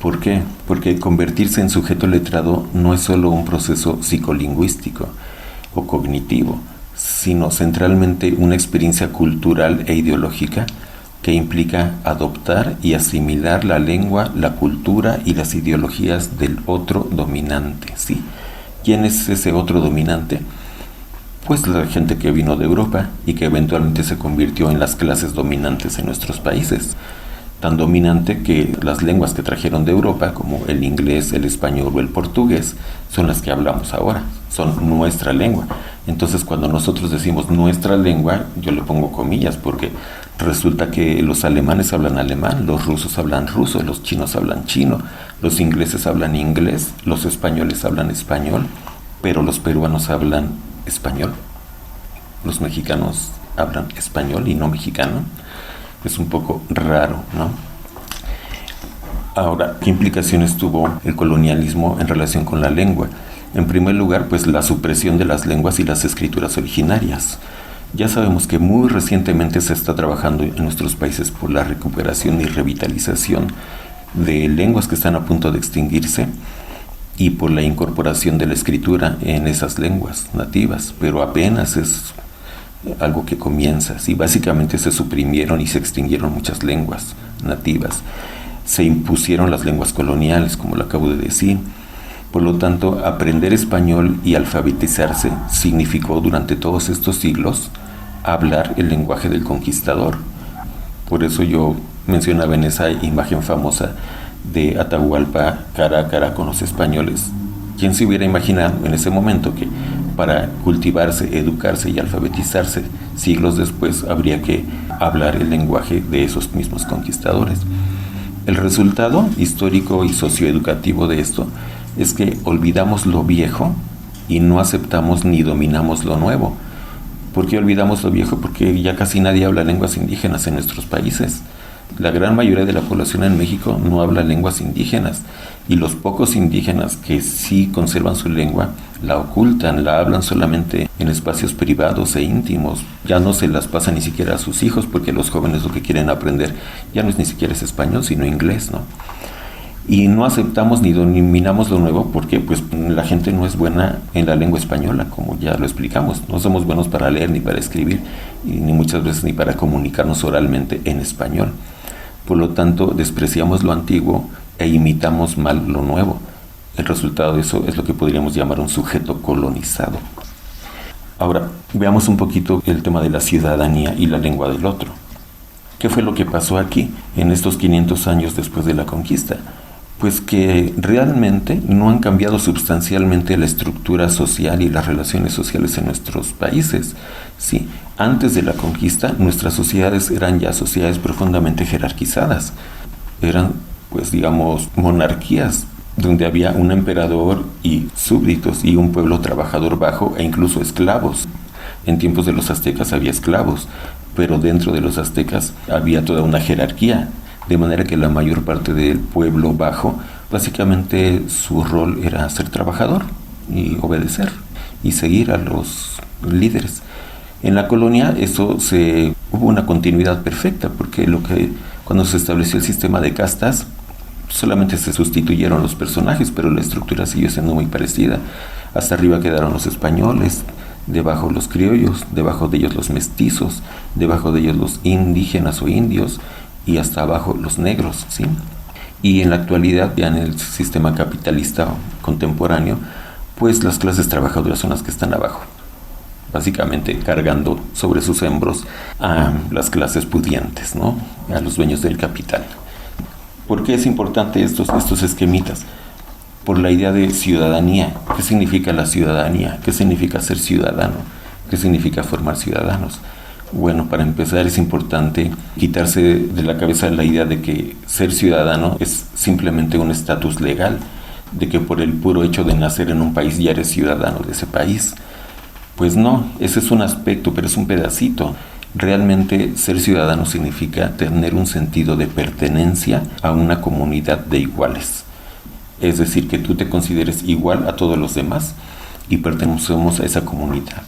¿Por qué? Porque convertirse en sujeto letrado no es solo un proceso psicolingüístico o cognitivo, sino centralmente una experiencia cultural e ideológica que implica adoptar y asimilar la lengua, la cultura y las ideologías del otro dominante, ¿sí? ¿Quién es ese otro dominante? Pues la gente que vino de Europa y que eventualmente se convirtió en las clases dominantes en nuestros países. Tan dominante que las lenguas que trajeron de Europa, como el inglés, el español o el portugués, son las que hablamos ahora, son nuestra lengua. Entonces, cuando nosotros decimos nuestra lengua, yo le pongo comillas, porque resulta que los alemanes hablan alemán, los rusos hablan ruso, los chinos hablan chino, los ingleses hablan inglés, los españoles hablan español, pero los peruanos hablan español, los mexicanos hablan español y no mexicano. Es un poco raro, ¿no? Ahora, ¿qué implicaciones tuvo el colonialismo en relación con la lengua? En primer lugar, pues la supresión de las lenguas y las escrituras originarias. Ya sabemos que muy recientemente se está trabajando en nuestros países por la recuperación y revitalización de lenguas que están a punto de extinguirse y por la incorporación de la escritura en esas lenguas nativas, pero apenas es algo que comienza. Sí, básicamente se suprimieron y se extinguieron muchas lenguas nativas. Se impusieron las lenguas coloniales, como lo acabo de decir. Por lo tanto, aprender español y alfabetizarse significó durante todos estos siglos hablar el lenguaje del conquistador. Por eso yo mencionaba en esa imagen famosa de Atahualpa cara a cara con los españoles. ¿Quién se hubiera imaginado en ese momento que para cultivarse, educarse y alfabetizarse siglos después habría que hablar el lenguaje de esos mismos conquistadores? El resultado histórico y socioeducativo de esto es que olvidamos lo viejo y no aceptamos ni dominamos lo nuevo. ¿Por qué olvidamos lo viejo? Porque ya casi nadie habla lenguas indígenas en nuestros países. La gran mayoría de la población en México no habla lenguas indígenas, y los pocos indígenas que sí conservan su lengua la ocultan, la hablan solamente en espacios privados e íntimos. Ya no se las pasa ni siquiera a sus hijos, porque los jóvenes lo que quieren aprender ya no es ni siquiera es español, sino inglés, ¿no? Y no aceptamos ni dominamos lo nuevo porque pues la gente no es buena en la lengua española, como ya lo explicamos. No somos buenos para leer ni para escribir, y ni muchas veces ni para comunicarnos oralmente en español. Por lo tanto, despreciamos lo antiguo e imitamos mal lo nuevo. El resultado de eso es lo que podríamos llamar un sujeto colonizado. Ahora, veamos un poquito el tema de la ciudadanía y la lengua del otro. ¿Qué fue lo que pasó aquí en estos 500 años después de la conquista? Pues que realmente no han cambiado sustancialmente la estructura social y las relaciones sociales en nuestros países. Sí, antes de la conquista, nuestras sociedades eran ya sociedades profundamente jerarquizadas. Eran, pues digamos, monarquías, donde había un emperador y súbditos y un pueblo trabajador bajo e incluso esclavos. En tiempos de los aztecas había esclavos, pero dentro de los aztecas había toda una jerarquía, de manera que la mayor parte del pueblo bajo, básicamente su rol era ser trabajador y obedecer y seguir a los líderes. En la colonia hubo una continuidad perfecta, porque cuando se estableció el sistema de castas, solamente se sustituyeron los personajes, pero la estructura siguió siendo muy parecida. Hasta arriba quedaron los españoles, debajo los criollos, debajo de ellos los mestizos, debajo de ellos los indígenas o indios, y hasta abajo los negros, ¿sí? Y en la actualidad, ya en el sistema capitalista contemporáneo, pues las clases trabajadoras son las que están abajo, básicamente cargando sobre sus hombros a las clases pudientes, ¿no? A los dueños del capital. ¿Por qué es importante estos esquemitas? Por la idea de ciudadanía. ¿Qué significa la ciudadanía? ¿Qué significa ser ciudadano? ¿Qué significa formar ciudadanos? Bueno, para empezar es importante quitarse de la cabeza la idea de que ser ciudadano es simplemente un estatus legal, de que por el puro hecho de nacer en un país ya eres ciudadano de ese país. Pues no, ese es un aspecto, pero es un pedacito. Realmente ser ciudadano significa tener un sentido de pertenencia a una comunidad de iguales. Es decir, que tú te consideres igual a todos los demás y pertenecemos a esa comunidad.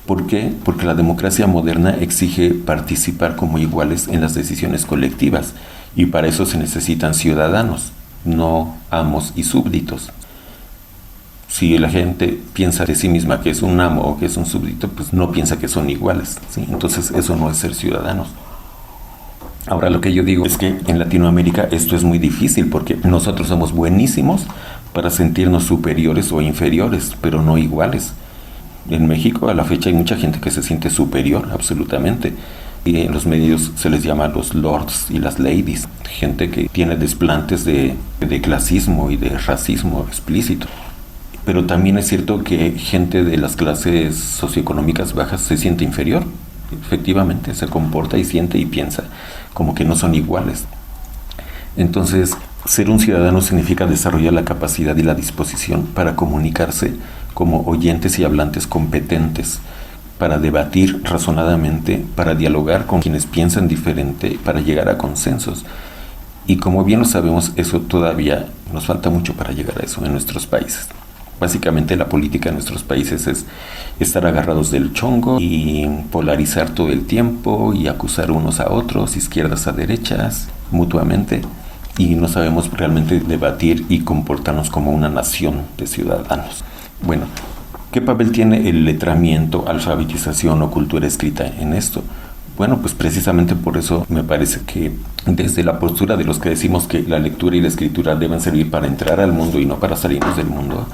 ¿Por qué? Porque la democracia moderna exige participar como iguales en las decisiones colectivas, y para eso se necesitan ciudadanos, no amos y súbditos. Si la gente piensa de sí misma que es un amo o que es un súbdito, pues no piensa que son iguales, ¿sí? Entonces eso no es ser ciudadanos. Ahora, lo que yo digo es que en Latinoamérica esto es muy difícil, porque nosotros somos buenísimos para sentirnos superiores o inferiores, pero no iguales. En México a la fecha hay mucha gente que se siente superior, absolutamente. Y en los medios se les llama los lords y las ladies, gente que tiene desplantes de clasismo y de racismo explícito. Pero también es cierto que gente de las clases socioeconómicas bajas se siente inferior. Efectivamente, se comporta y siente y piensa como que no son iguales. Entonces, ser un ciudadano significa desarrollar la capacidad y la disposición para comunicarse como oyentes y hablantes competentes, para debatir razonadamente, para dialogar con quienes piensan diferente, para llegar a consensos. Y como bien lo sabemos, eso todavía nos falta mucho para llegar a eso en nuestros países. Básicamente la política en nuestros países es estar agarrados del chongo y polarizar todo el tiempo y acusar unos a otros, izquierdas a derechas, mutuamente. Y no sabemos realmente debatir y comportarnos como una nación de ciudadanos. Bueno, ¿qué papel tiene el letramiento, alfabetización o cultura escrita en esto? Bueno, pues precisamente por eso me parece que desde la postura de los que decimos que la lectura y la escritura deben servir para entrar al mundo y no para salirnos del mundo,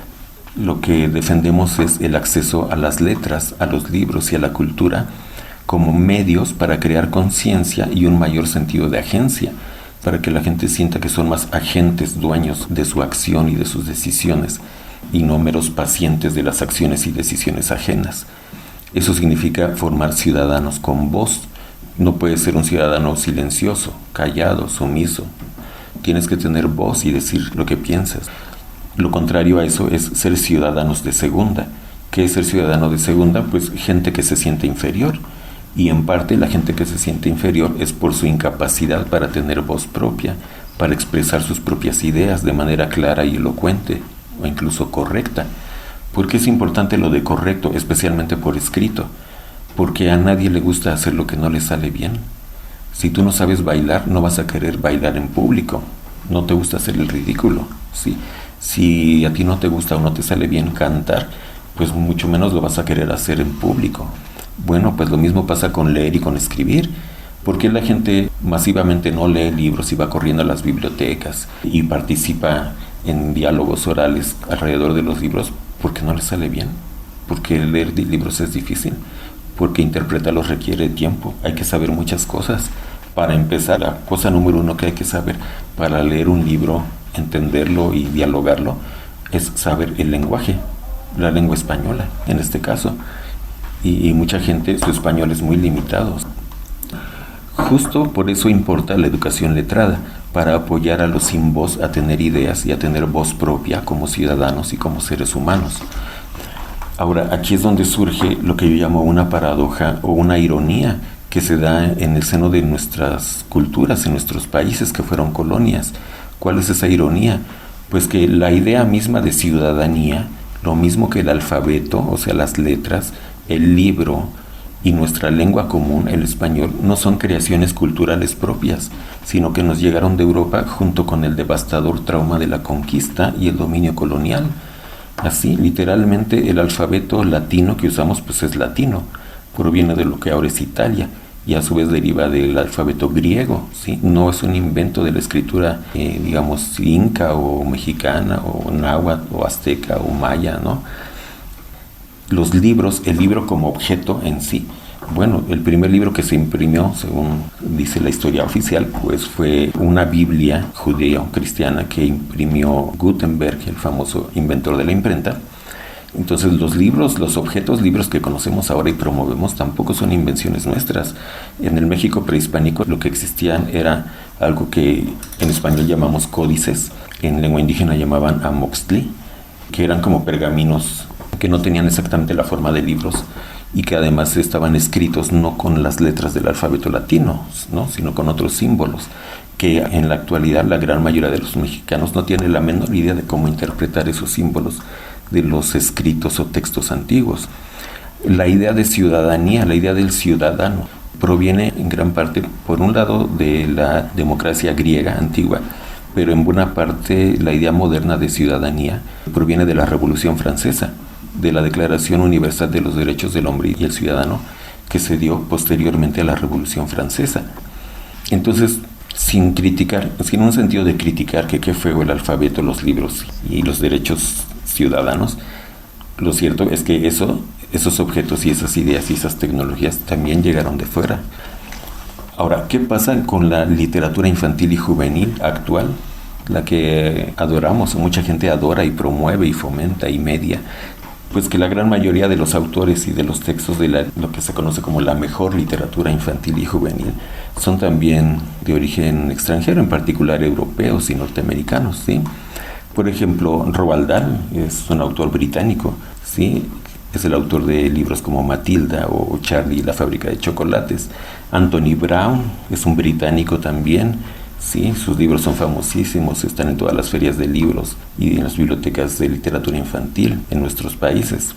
lo que defendemos es el acceso a las letras, a los libros y a la cultura como medios para crear conciencia y un mayor sentido de agencia, para que la gente sienta que son más agentes, dueños de su acción y de sus decisiones, y no meros pacientes de las acciones y decisiones ajenas. Eso significa formar ciudadanos con voz. No puedes ser un ciudadano silencioso, callado, sumiso. Tienes que tener voz y decir lo que piensas. Lo contrario a eso es ser ciudadanos de segunda. ¿Qué es ser ciudadano de segunda? Pues gente que se siente inferior. Y en parte la gente que se siente inferior es por su incapacidad para tener voz propia, para expresar sus propias ideas de manera clara y elocuente, o incluso correcta. ¿Por qué es importante lo de correcto, especialmente por escrito? Porque a nadie le gusta hacer lo que no le sale bien. Si tú no sabes bailar, no vas a querer bailar en público. No te gusta hacer el ridículo, ¿sí? Si a ti no te gusta o no te sale bien cantar, pues mucho menos lo vas a querer hacer en público. Bueno, pues lo mismo pasa con leer y con escribir. ¿Por qué la gente masivamente no lee libros y va corriendo a las bibliotecas y participa en diálogos orales alrededor de los libros? Porque no le sale bien. Porque leer libros es difícil. Porque interpretarlos requiere tiempo. Hay que saber muchas cosas. Para empezar, la cosa número 1 que hay que saber para leer un libro, entenderlo y dialogarlo, es saber el lenguaje, la lengua española, en este caso. Y mucha gente, su español es muy limitado. Justo por eso importa la educación letrada, para apoyar a los sin voz a tener ideas y a tener voz propia como ciudadanos y como seres humanos. Ahora, aquí es donde surge lo que yo llamo una paradoja o una ironía que se da en el seno de nuestras culturas, en nuestros países que fueron colonias. ¿Cuál es esa ironía? Pues que la idea misma de ciudadanía, lo mismo que el alfabeto, o sea, las letras, el libro y nuestra lengua común, el español, no son creaciones culturales propias, sino que nos llegaron de Europa junto con el devastador trauma de la conquista y el dominio colonial. Así, literalmente, el alfabeto latino que usamos pues es latino, proviene de lo que ahora es Italia, y a su vez deriva del alfabeto griego, ¿sí? No es un invento de la escritura, digamos, inca o mexicana o náhuatl o azteca o maya, ¿no? Los libros, el libro como objeto en sí. Bueno, el primer libro que se imprimió, según dice la historia oficial, pues fue una Biblia judeo-cristiana que imprimió Gutenberg, el famoso inventor de la imprenta. Entonces los libros, los objetos, libros que conocemos ahora y promovemos tampoco son invenciones nuestras. En el México prehispánico lo que existían era algo que en español llamamos códices, en lengua indígena llamaban amoxtli, que eran como pergaminos que no tenían exactamente la forma de libros y que además estaban escritos no con las letras del alfabeto latino, ¿no? Sino con otros símbolos, que en la actualidad la gran mayoría de los mexicanos no tiene la menor idea de cómo interpretar esos símbolos de los escritos o textos antiguos. La idea de ciudadanía, la idea del ciudadano, proviene en gran parte, por un lado, de la democracia griega antigua, pero en buena parte la idea moderna de ciudadanía proviene de la Revolución Francesa, de la Declaración Universal de los Derechos del Hombre y el Ciudadano, que se dio posteriormente a la Revolución Francesa. Entonces, sin criticar, sin un sentido de criticar que qué fue el alfabeto, los libros y los derechos ciudadanos, lo cierto es que esos objetos y esas ideas y esas tecnologías también llegaron de fuera. Ahora, ¿qué pasa con la literatura infantil y juvenil actual? La que adoramos, mucha gente adora y promueve y fomenta y media. Pues que la gran mayoría de los autores y de los textos de lo que se conoce como la mejor literatura infantil y juvenil son también de origen extranjero, en particular europeos y norteamericanos, ¿sí? Por ejemplo, Roald Dahl es un autor británico, ¿sí? Es el autor de libros como Matilda o Charlie y la fábrica de chocolates. Anthony Brown es un británico también, Sí, sus libros son famosísimos, están en todas las ferias de libros y en las bibliotecas de literatura infantil en nuestros países.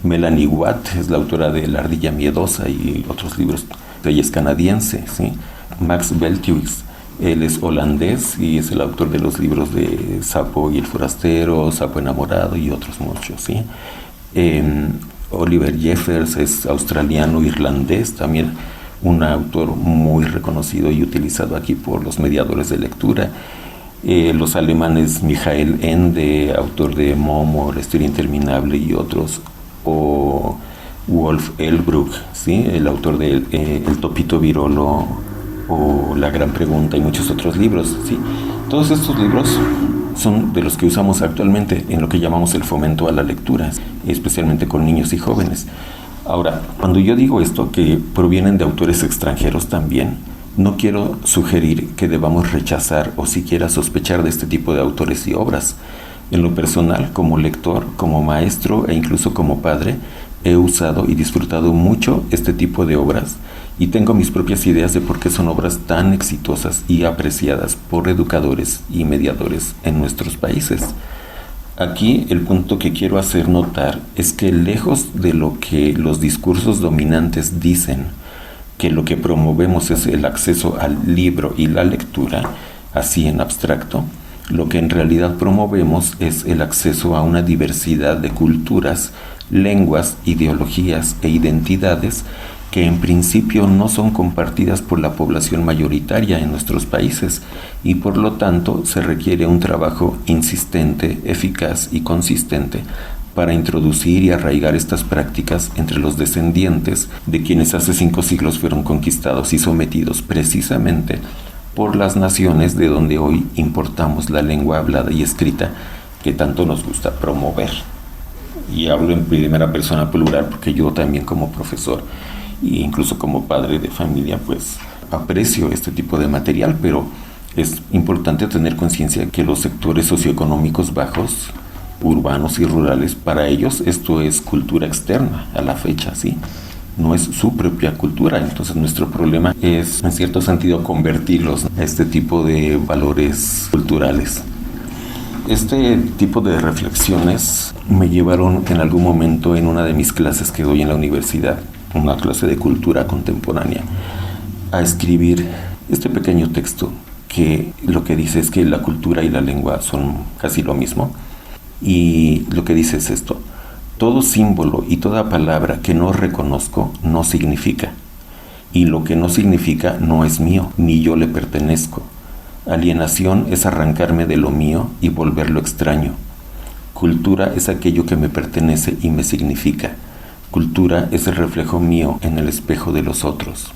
Melanie Watt es la autora de La ardilla miedosa y otros libros. Ella es canadiense, ¿sí? Max Belthuis, él es holandés y es el autor de los libros de Sapo y el forastero, Sapo enamorado y otros muchos, ¿sí? Oliver Jeffers es australiano-irlandés, también un autor muy reconocido y utilizado aquí por los mediadores de lectura. Los alemanes Michael Ende, autor de Momo, La historia interminable y otros, o Wolf Ehlbruck, ¿sí? El autor de El topito virolo o La gran pregunta y muchos otros libros, ¿sí? Todos estos libros son de los que usamos actualmente en lo que llamamos el fomento a la lectura, especialmente con niños y jóvenes. Ahora, cuando yo digo esto, que provienen de autores extranjeros también, no quiero sugerir que debamos rechazar o siquiera sospechar de este tipo de autores y obras. En lo personal, como lector, como maestro e incluso como padre, he usado y disfrutado mucho este tipo de obras y tengo mis propias ideas de por qué son obras tan exitosas y apreciadas por educadores y mediadores en nuestros países. Aquí el punto que quiero hacer notar es que lejos de lo que los discursos dominantes dicen, que lo que promovemos es el acceso al libro y la lectura, así en abstracto, lo que en realidad promovemos es el acceso a una diversidad de culturas, lenguas, ideologías e identidades que en principio no son compartidas por la población mayoritaria en nuestros países y por lo tanto se requiere un trabajo insistente, eficaz y consistente para introducir y arraigar estas prácticas entre los descendientes de quienes hace 5 siglos fueron conquistados y sometidos precisamente por las naciones de donde hoy importamos la lengua hablada y escrita que tanto nos gusta promover. Y hablo en primera persona plural porque yo también como profesor e incluso como padre de familia pues aprecio este tipo de material, pero es importante tener conciencia que los sectores socioeconómicos bajos, urbanos y rurales, para ellos esto es cultura externa a la fecha, ¿sí? No es su propia cultura, entonces nuestro problema es en cierto sentido convertirlos a este tipo de valores culturales. Este tipo de reflexiones me llevaron en algún momento en una de mis clases que doy en la universidad, una clase de cultura contemporánea, a escribir este pequeño texto que lo que dice es que la cultura y la lengua son casi lo mismo, y lo que dice es esto: todo símbolo y toda palabra que no reconozco no significa, y lo que no significa no es mío, ni yo le pertenezco. Alienación es arrancarme de lo mío y volverlo extraño. Cultura es aquello que me pertenece y me significa. Cultura es el reflejo mío en el espejo de los otros.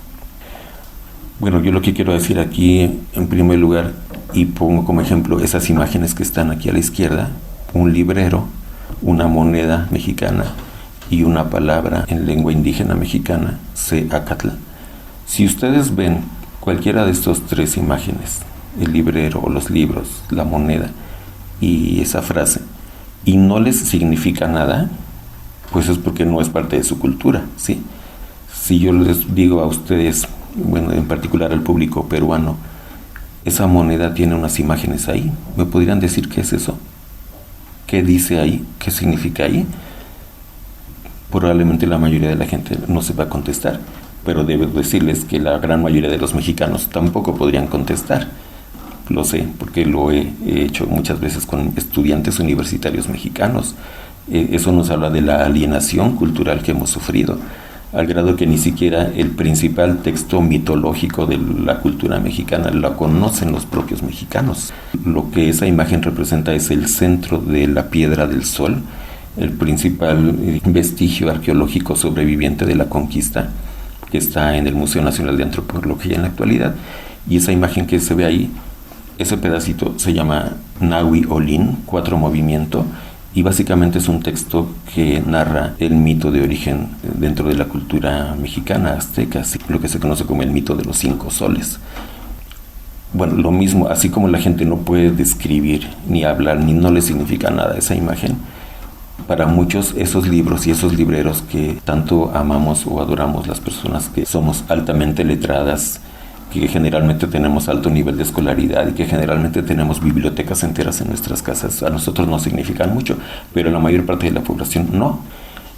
Bueno, yo lo que quiero decir aquí, en primer lugar, y pongo como ejemplo esas imágenes que están aquí a la izquierda: un librero, una moneda mexicana y una palabra en lengua indígena mexicana, Seacatl. Si ustedes ven cualquiera de estas 3 imágenes, el librero o los libros, la moneda y esa frase, y no les significa nada, pues es porque no es parte de su cultura, ¿sí? Si yo les digo a ustedes, bueno, en particular al público peruano, esa moneda tiene unas imágenes ahí, ¿me podrían decir qué es eso? ¿Qué dice ahí? ¿Qué significa ahí? Probablemente la mayoría de la gente no se va a contestar, pero debo decirles que la gran mayoría de los mexicanos tampoco podrían contestar. Lo sé, porque lo he hecho muchas veces con estudiantes universitarios mexicanos. Eso nos habla de la alienación cultural que hemos sufrido, al grado que ni siquiera el principal texto mitológico de la cultura mexicana la conocen los propios mexicanos. Lo que esa imagen representa es el centro de la Piedra del Sol, el principal vestigio arqueológico sobreviviente de la conquista, que está en el Museo Nacional de Antropología en la actualidad. Y esa imagen que se ve ahí, ese pedacito se llama Nahui Olin, 4 movimiento, y básicamente es un texto que narra el mito de origen dentro de la cultura mexicana azteca, lo que se conoce como el mito de los 5 soles. Bueno, lo mismo, así como la gente no puede describir ni hablar, ni no le significa nada esa imagen, para muchos esos libros y esos libreros que tanto amamos o adoramos las personas que somos altamente letradas, que generalmente tenemos alto nivel de escolaridad y que generalmente tenemos bibliotecas enteras en nuestras casas, a nosotros no significan mucho, pero la mayor parte de la población no.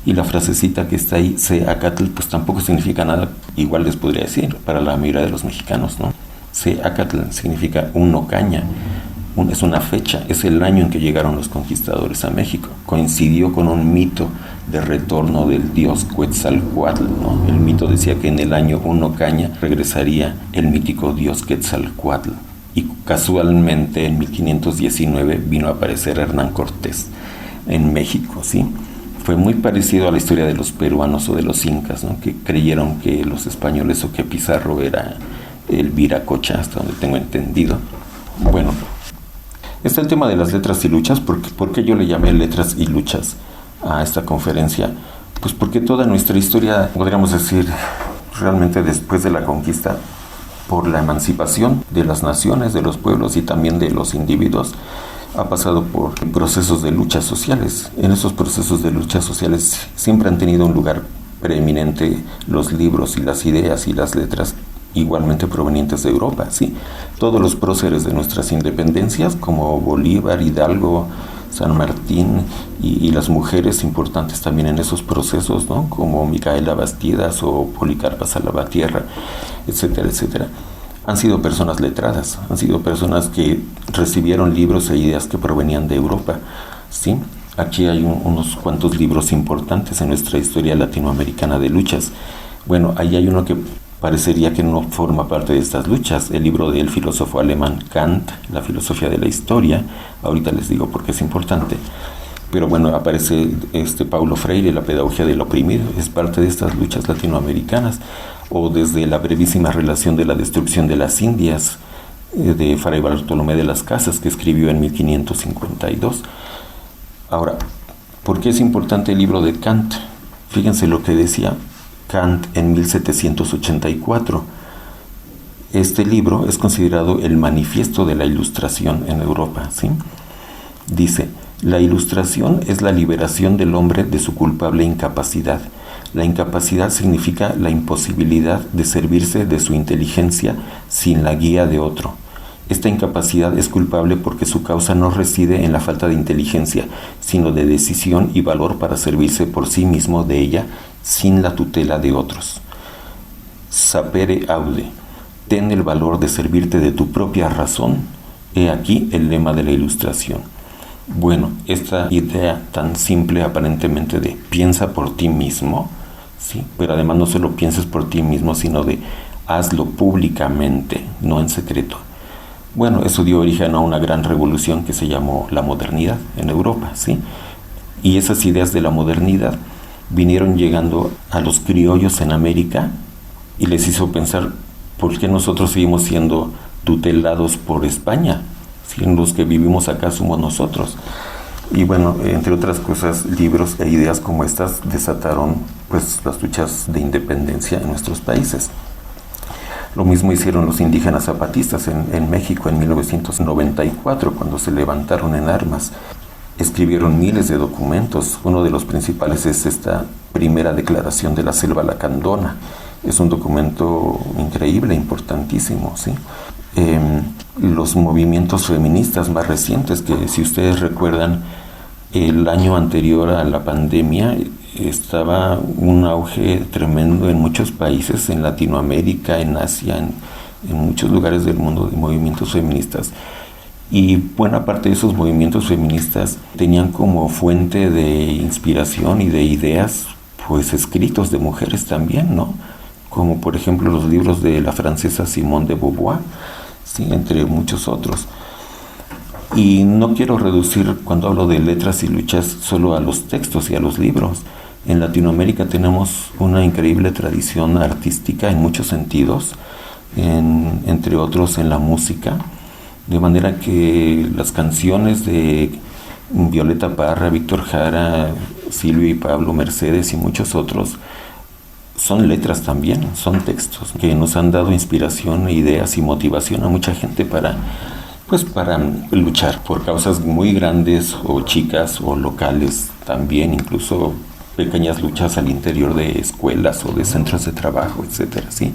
Y la frasecita que está ahí, Seacatl, pues tampoco significa nada, igual les podría decir, para la mayoría de los mexicanos, ¿no? Seacatl significa uno caña, es una fecha, es el año en que llegaron los conquistadores a México. Coincidió con un mito de retorno del dios Quetzalcóatl, ¿no? El mito decía que en el año uno caña regresaría el mítico dios Quetzalcóatl. Y casualmente en 1519 vino a aparecer Hernán Cortés en México, ¿sí? Fue muy parecido a la historia de los peruanos o de los incas, ¿no? Que creyeron que los españoles o que Pizarro era el Viracocha, hasta donde tengo entendido. Bueno, está el tema de las letras y luchas. ¿Por qué yo le llamé letras y luchas a esta conferencia? Pues porque toda nuestra historia, podríamos decir, realmente después de la conquista, por la emancipación de las naciones, de los pueblos y también de los individuos, ha pasado por procesos de luchas sociales. En esos procesos de luchas sociales siempre han tenido un lugar preeminente los libros y las ideas y las letras, igualmente provenientes de Europa, ¿sí? Todos los próceres de nuestras independencias, como Bolívar, Hidalgo, San Martín, y las mujeres importantes también en esos procesos, ¿no? Como Micaela Bastidas o Policarpa Salvatierra, etcétera, etcétera. Han sido personas letradas, han sido personas que recibieron libros e ideas que provenían de Europa, ¿sí? Aquí hay unos cuantos libros importantes en nuestra historia latinoamericana de luchas. Bueno, ahí hay uno que parecería que no forma parte de estas luchas, el libro del filósofo alemán Kant, La filosofía de la historia. Ahorita les digo por qué es importante. Pero bueno, aparece Paulo Freire, La pedagogía del oprimido, es parte de estas luchas latinoamericanas. O desde La brevísima relación de la destrucción de las Indias, de Fray Bartolomé de las Casas, que escribió en 1552. Ahora, ¿por qué es importante el libro de Kant? Fíjense lo que decía Kant en 1784. Este libro es considerado el manifiesto de la Ilustración en Europa, ¿sí? Dice: la Ilustración es la liberación del hombre de su culpable incapacidad. La incapacidad significa la imposibilidad de servirse de su inteligencia sin la guía de otro. Esta incapacidad es culpable porque su causa no reside en la falta de inteligencia, sino de decisión y valor para servirse por sí mismo de ella sin la tutela de otros. Sapere aude, ten el valor de servirte de tu propia razón. He aquí el lema de la Ilustración. Bueno, esta idea tan simple aparentemente de piensa por ti mismo, ¿sí? Pero además no solo pienses por ti mismo, sino de hazlo públicamente, no en secreto. Bueno, eso dio origen a una gran revolución que se llamó la modernidad en Europa, ¿sí? Y esas ideas de la modernidad vinieron llegando a los criollos en América y les hizo pensar, ¿por qué nosotros seguimos siendo tutelados por España? Si los que vivimos acá somos nosotros. Y bueno, entre otras cosas, libros e ideas como estas desataron pues las luchas de independencia en nuestros países. Lo mismo hicieron los indígenas zapatistas en México en 1994, cuando se levantaron en armas. Escribieron miles de documentos. Uno de los principales es esta primera declaración de la Selva Lacandona. Es un documento increíble, importantísimo, ¿sí? Los movimientos feministas más recientes, que si ustedes recuerdan, el año anterior a la pandemia estaba un auge tremendo en muchos países, en Latinoamérica, en Asia, en muchos lugares del mundo, de movimientos feministas. Y buena parte de esos movimientos feministas tenían como fuente de inspiración y de ideas, pues escritos de mujeres también, ¿no? Como por ejemplo los libros de la francesa Simone de Beauvoir, ¿sí? Entre muchos otros. Y no quiero reducir, cuando hablo de letras y luchas, solo a los textos y a los libros. En Latinoamérica tenemos una increíble tradición artística en muchos sentidos, entre otros en la música, de manera que las canciones de Violeta Parra, Víctor Jara, Silvio y Pablo, Mercedes y muchos otros son letras también, son textos que nos han dado inspiración, ideas y motivación a mucha gente para luchar por causas muy grandes o chicas o locales también, incluso pequeñas luchas al interior de escuelas o de centros de trabajo, etcétera, ¿sí?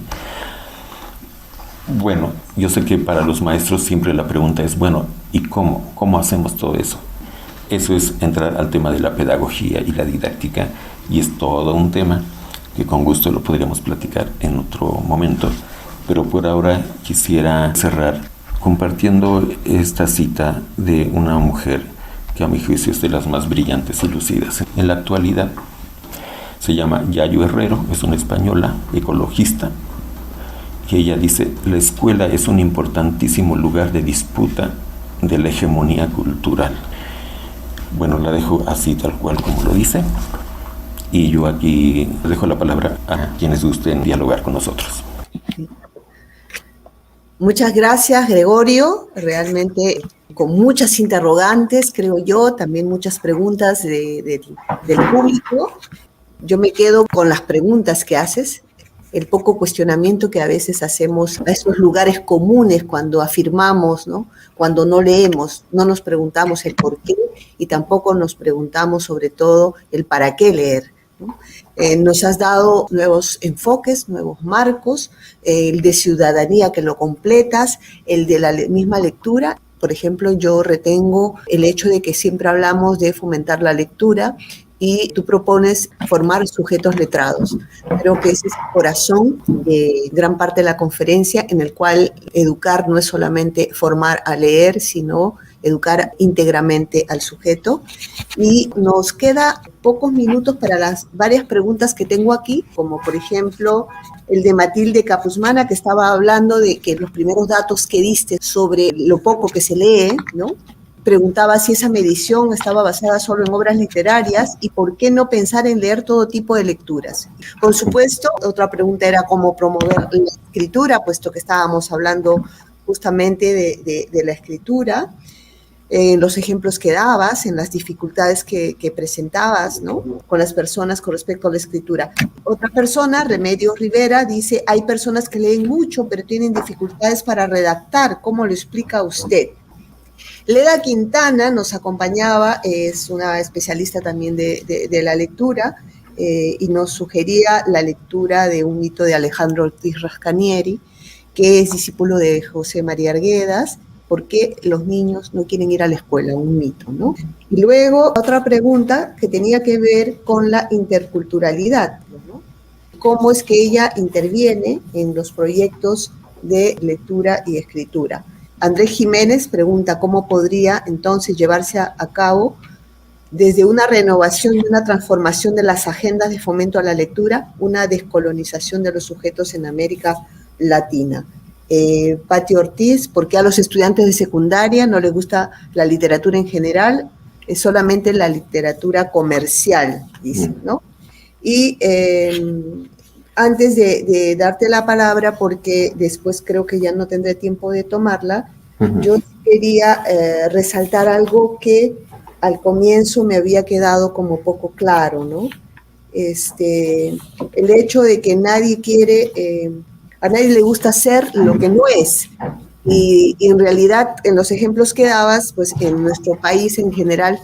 Bueno, yo sé que para los maestros siempre la pregunta es, bueno, ¿y cómo? ¿Cómo hacemos todo eso? Eso es entrar al tema de la pedagogía y la didáctica, y es todo un tema que con gusto lo podríamos platicar en otro momento. Pero por ahora quisiera cerrar compartiendo esta cita de una mujer que a mi juicio es de las más brillantes y lucidas en la actualidad. Se llama Yayo Herrero, es una española ecologista, que ella dice: la escuela es un importantísimo lugar de disputa de la hegemonía cultural. Bueno, la dejo así tal cual como lo dice, y yo aquí dejo la palabra a quienes gusten dialogar con nosotros. Muchas gracias, Gregorio. Realmente con muchas interrogantes, creo yo, también muchas preguntas del público. Yo me quedo con las preguntas que haces, el poco cuestionamiento que a veces hacemos a esos lugares comunes cuando afirmamos, ¿no? Cuando no leemos, no nos preguntamos el por qué y tampoco nos preguntamos sobre todo el para qué leer, ¿no? Nos has dado nuevos enfoques, nuevos marcos, el de ciudadanía que lo completas, el de la misma lectura. Por ejemplo, yo retengo el hecho de que siempre hablamos de fomentar la lectura y tú propones formar sujetos letrados. Creo que ese es el corazón de gran parte de la conferencia, en el cual educar no es solamente formar a leer, sino educar íntegramente al sujeto. Y nos queda pocos minutos para las varias preguntas que tengo aquí, como por ejemplo el de Matilde Capuzmana, que estaba hablando de que los primeros datos que diste sobre lo poco que se lee, ¿no? Preguntaba si esa medición estaba basada solo en obras literarias y por qué no pensar en leer todo tipo de lecturas. Por supuesto, otra pregunta era cómo promover la escritura, puesto que estábamos hablando justamente de la escritura, en los ejemplos que dabas, en las dificultades que presentabas, ¿no? Con las personas con respecto a la escritura. Otra persona, Remedios Rivera, dice: hay personas que leen mucho, pero tienen dificultades para redactar. ¿Cómo lo explica usted? Leda Quintana nos acompañaba, es una especialista también de la lectura, y nos sugería la lectura de un mito de Alejandro Ortiz Rascanieri, que es discípulo de José María Arguedas. ¿Por qué los niños no quieren ir a la escuela? Un mito, ¿no? Y luego otra pregunta que tenía que ver con la interculturalidad, ¿no? ¿Cómo es que ella interviene en los proyectos de lectura y escritura? Andrés Jiménez pregunta cómo podría entonces llevarse a cabo desde una renovación y una transformación de las agendas de fomento a la lectura, una descolonización de los sujetos en América Latina. Pati Ortiz, ¿por qué a los estudiantes de secundaria no les gusta la literatura en general? Es solamente la literatura comercial, dice, ¿no? Y antes de darte la palabra, porque después creo que ya no tendré tiempo de tomarla, yo quería resaltar algo que al comienzo me había quedado como poco claro, ¿no? El hecho de que nadie quiere, a nadie le gusta ser lo que no es. Y en realidad, en los ejemplos que dabas, pues en nuestro país en general,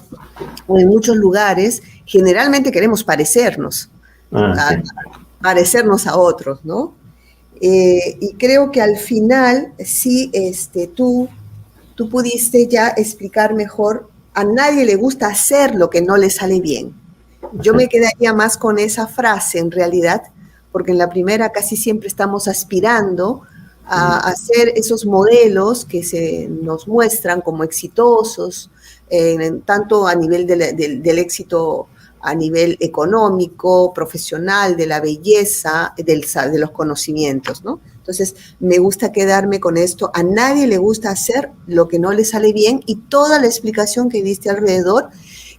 o en muchos lugares, generalmente queremos parecernos. Parecernos a otros, ¿no? Y creo que al final sí tú pudiste ya explicar mejor. A nadie le gusta hacer lo que no le sale bien. Yo me quedaría más con esa frase en realidad, porque en la primera casi siempre estamos aspirando a hacer esos modelos que se nos muestran como exitosos, tanto a nivel del éxito a nivel económico, profesional, de la belleza, de los conocimientos, ¿no? Entonces, me gusta quedarme con esto. A nadie le gusta hacer lo que no le sale bien, y toda la explicación que diste alrededor,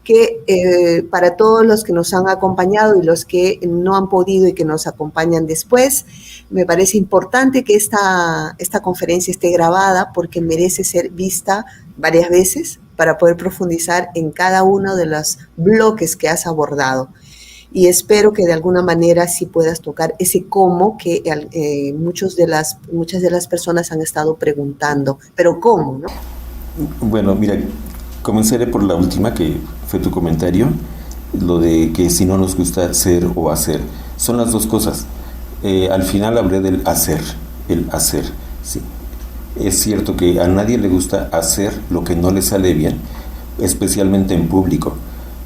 que para todos los que nos han acompañado y los que no han podido y que nos acompañan después, me parece importante que esta conferencia esté grabada, porque merece ser vista varias veces para poder profundizar en cada uno de los bloques que has abordado. Y espero que de alguna manera sí puedas tocar ese cómo que muchas de las personas han estado preguntando. Pero ¿cómo, no? Bueno, mira, comenzaré por la última, que fue tu comentario, lo de que si no nos gusta ser o hacer. Son las dos cosas. Al final hablé del hacer, el hacer. Sí. Es cierto que a nadie le gusta hacer lo que no le sale bien, especialmente en público.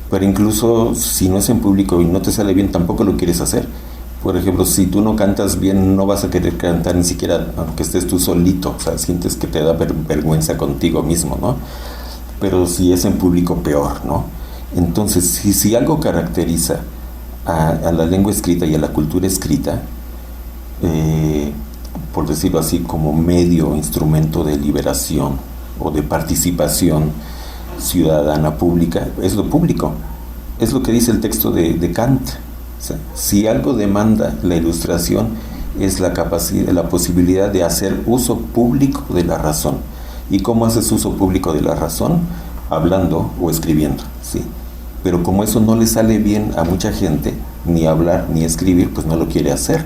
Pero incluso si no es en público y no te sale bien, tampoco lo quieres hacer. Por ejemplo, si tú no cantas bien, no vas a querer cantar ni siquiera aunque estés tú solito. O sea, sientes que te da vergüenza contigo mismo, ¿no? Pero si es en público, peor, ¿no? Entonces, si algo caracteriza a la lengua escrita y a la cultura escrita, por decirlo así, como medio instrumento de liberación o de participación ciudadana pública, es lo público. Es lo que dice el texto de Kant. O sea, si algo demanda la ilustración, es la posibilidad de hacer uso público de la razón. ¿Y cómo haces uso público de la razón? Hablando o escribiendo, ¿sí? Pero como eso no le sale bien a mucha gente, ni hablar ni escribir, pues no lo quiere hacer.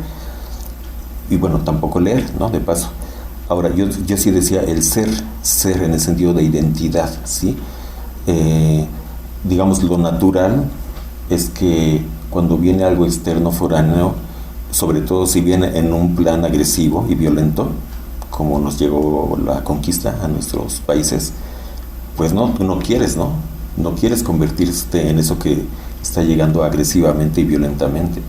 Y bueno, tampoco leer, ¿no? De paso. Ahora, yo sí decía el ser en el sentido de identidad, ¿sí? Digamos, lo natural es que cuando viene algo externo, foráneo, sobre todo si viene en un plan agresivo y violento, como nos llegó la conquista a nuestros países, pues no, tú no quieres, ¿no? No quieres convertirte en eso que está llegando agresivamente y violentamente.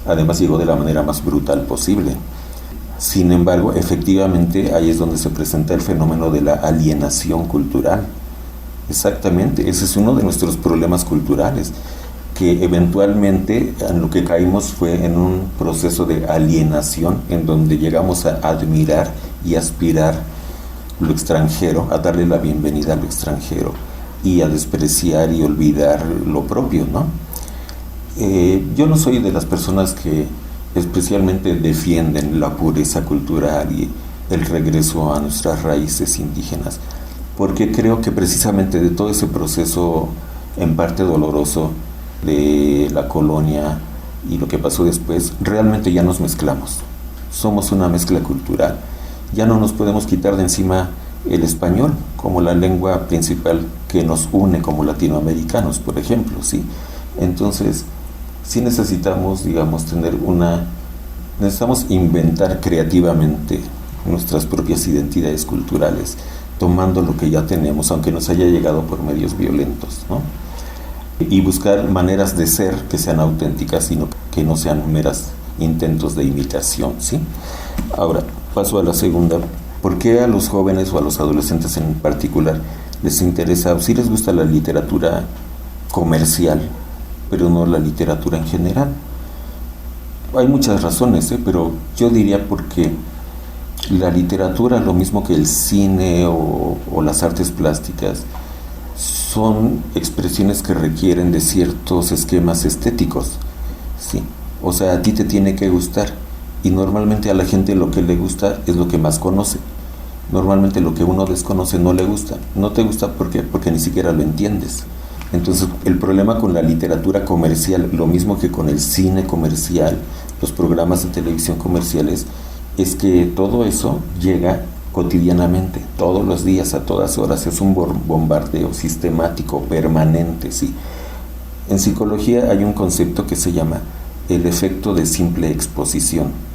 Además llegó de la manera más brutal posible. Sin embargo, efectivamente, ahí es donde se presenta el fenómeno de la alienación cultural. Exactamente, ese es uno de nuestros problemas culturales, que eventualmente en lo que caímos fue en un proceso de alienación, en donde llegamos a admirar y aspirar lo extranjero, a darle la bienvenida a lo extranjero y a despreciar y olvidar lo propio, ¿no? Yo no soy de las personas que especialmente defienden la pureza cultural y el regreso a nuestras raíces indígenas, porque creo que precisamente de todo ese proceso en parte doloroso de la colonia y lo que pasó después, realmente ya nos mezclamos. Somos una mezcla cultural. Ya no nos podemos quitar de encima el español como la lengua principal que nos une como latinoamericanos, por ejemplo, ¿sí? Entonces, sí necesitamos, digamos, necesitamos inventar creativamente nuestras propias identidades culturales, tomando lo que ya tenemos, aunque nos haya llegado por medios violentos, ¿no? Y buscar maneras de ser que sean auténticas y que no sean meras intentos de imitación, ¿sí? Ahora, paso a la segunda. ¿Por qué a los jóvenes o a los adolescentes en particular les interesa, o sí les gusta la literatura comercial, pero no la literatura en general? Hay muchas razones, pero yo diría porque la literatura, lo mismo que el cine o las artes plásticas, son expresiones que requieren de ciertos esquemas estéticos, ¿sí? O sea, a ti te tiene que gustar, y normalmente a la gente lo que le gusta es lo que más conoce. Normalmente lo que uno desconoce no le gusta. No te gusta porque ni siquiera lo entiendes. Entonces, el problema con la literatura comercial, lo mismo que con el cine comercial, los programas de televisión comerciales, es que todo eso llega cotidianamente, todos los días, a todas horas. Es un bombardeo sistemático, permanente, ¿sí? En psicología hay un concepto que se llama el efecto de simple exposición.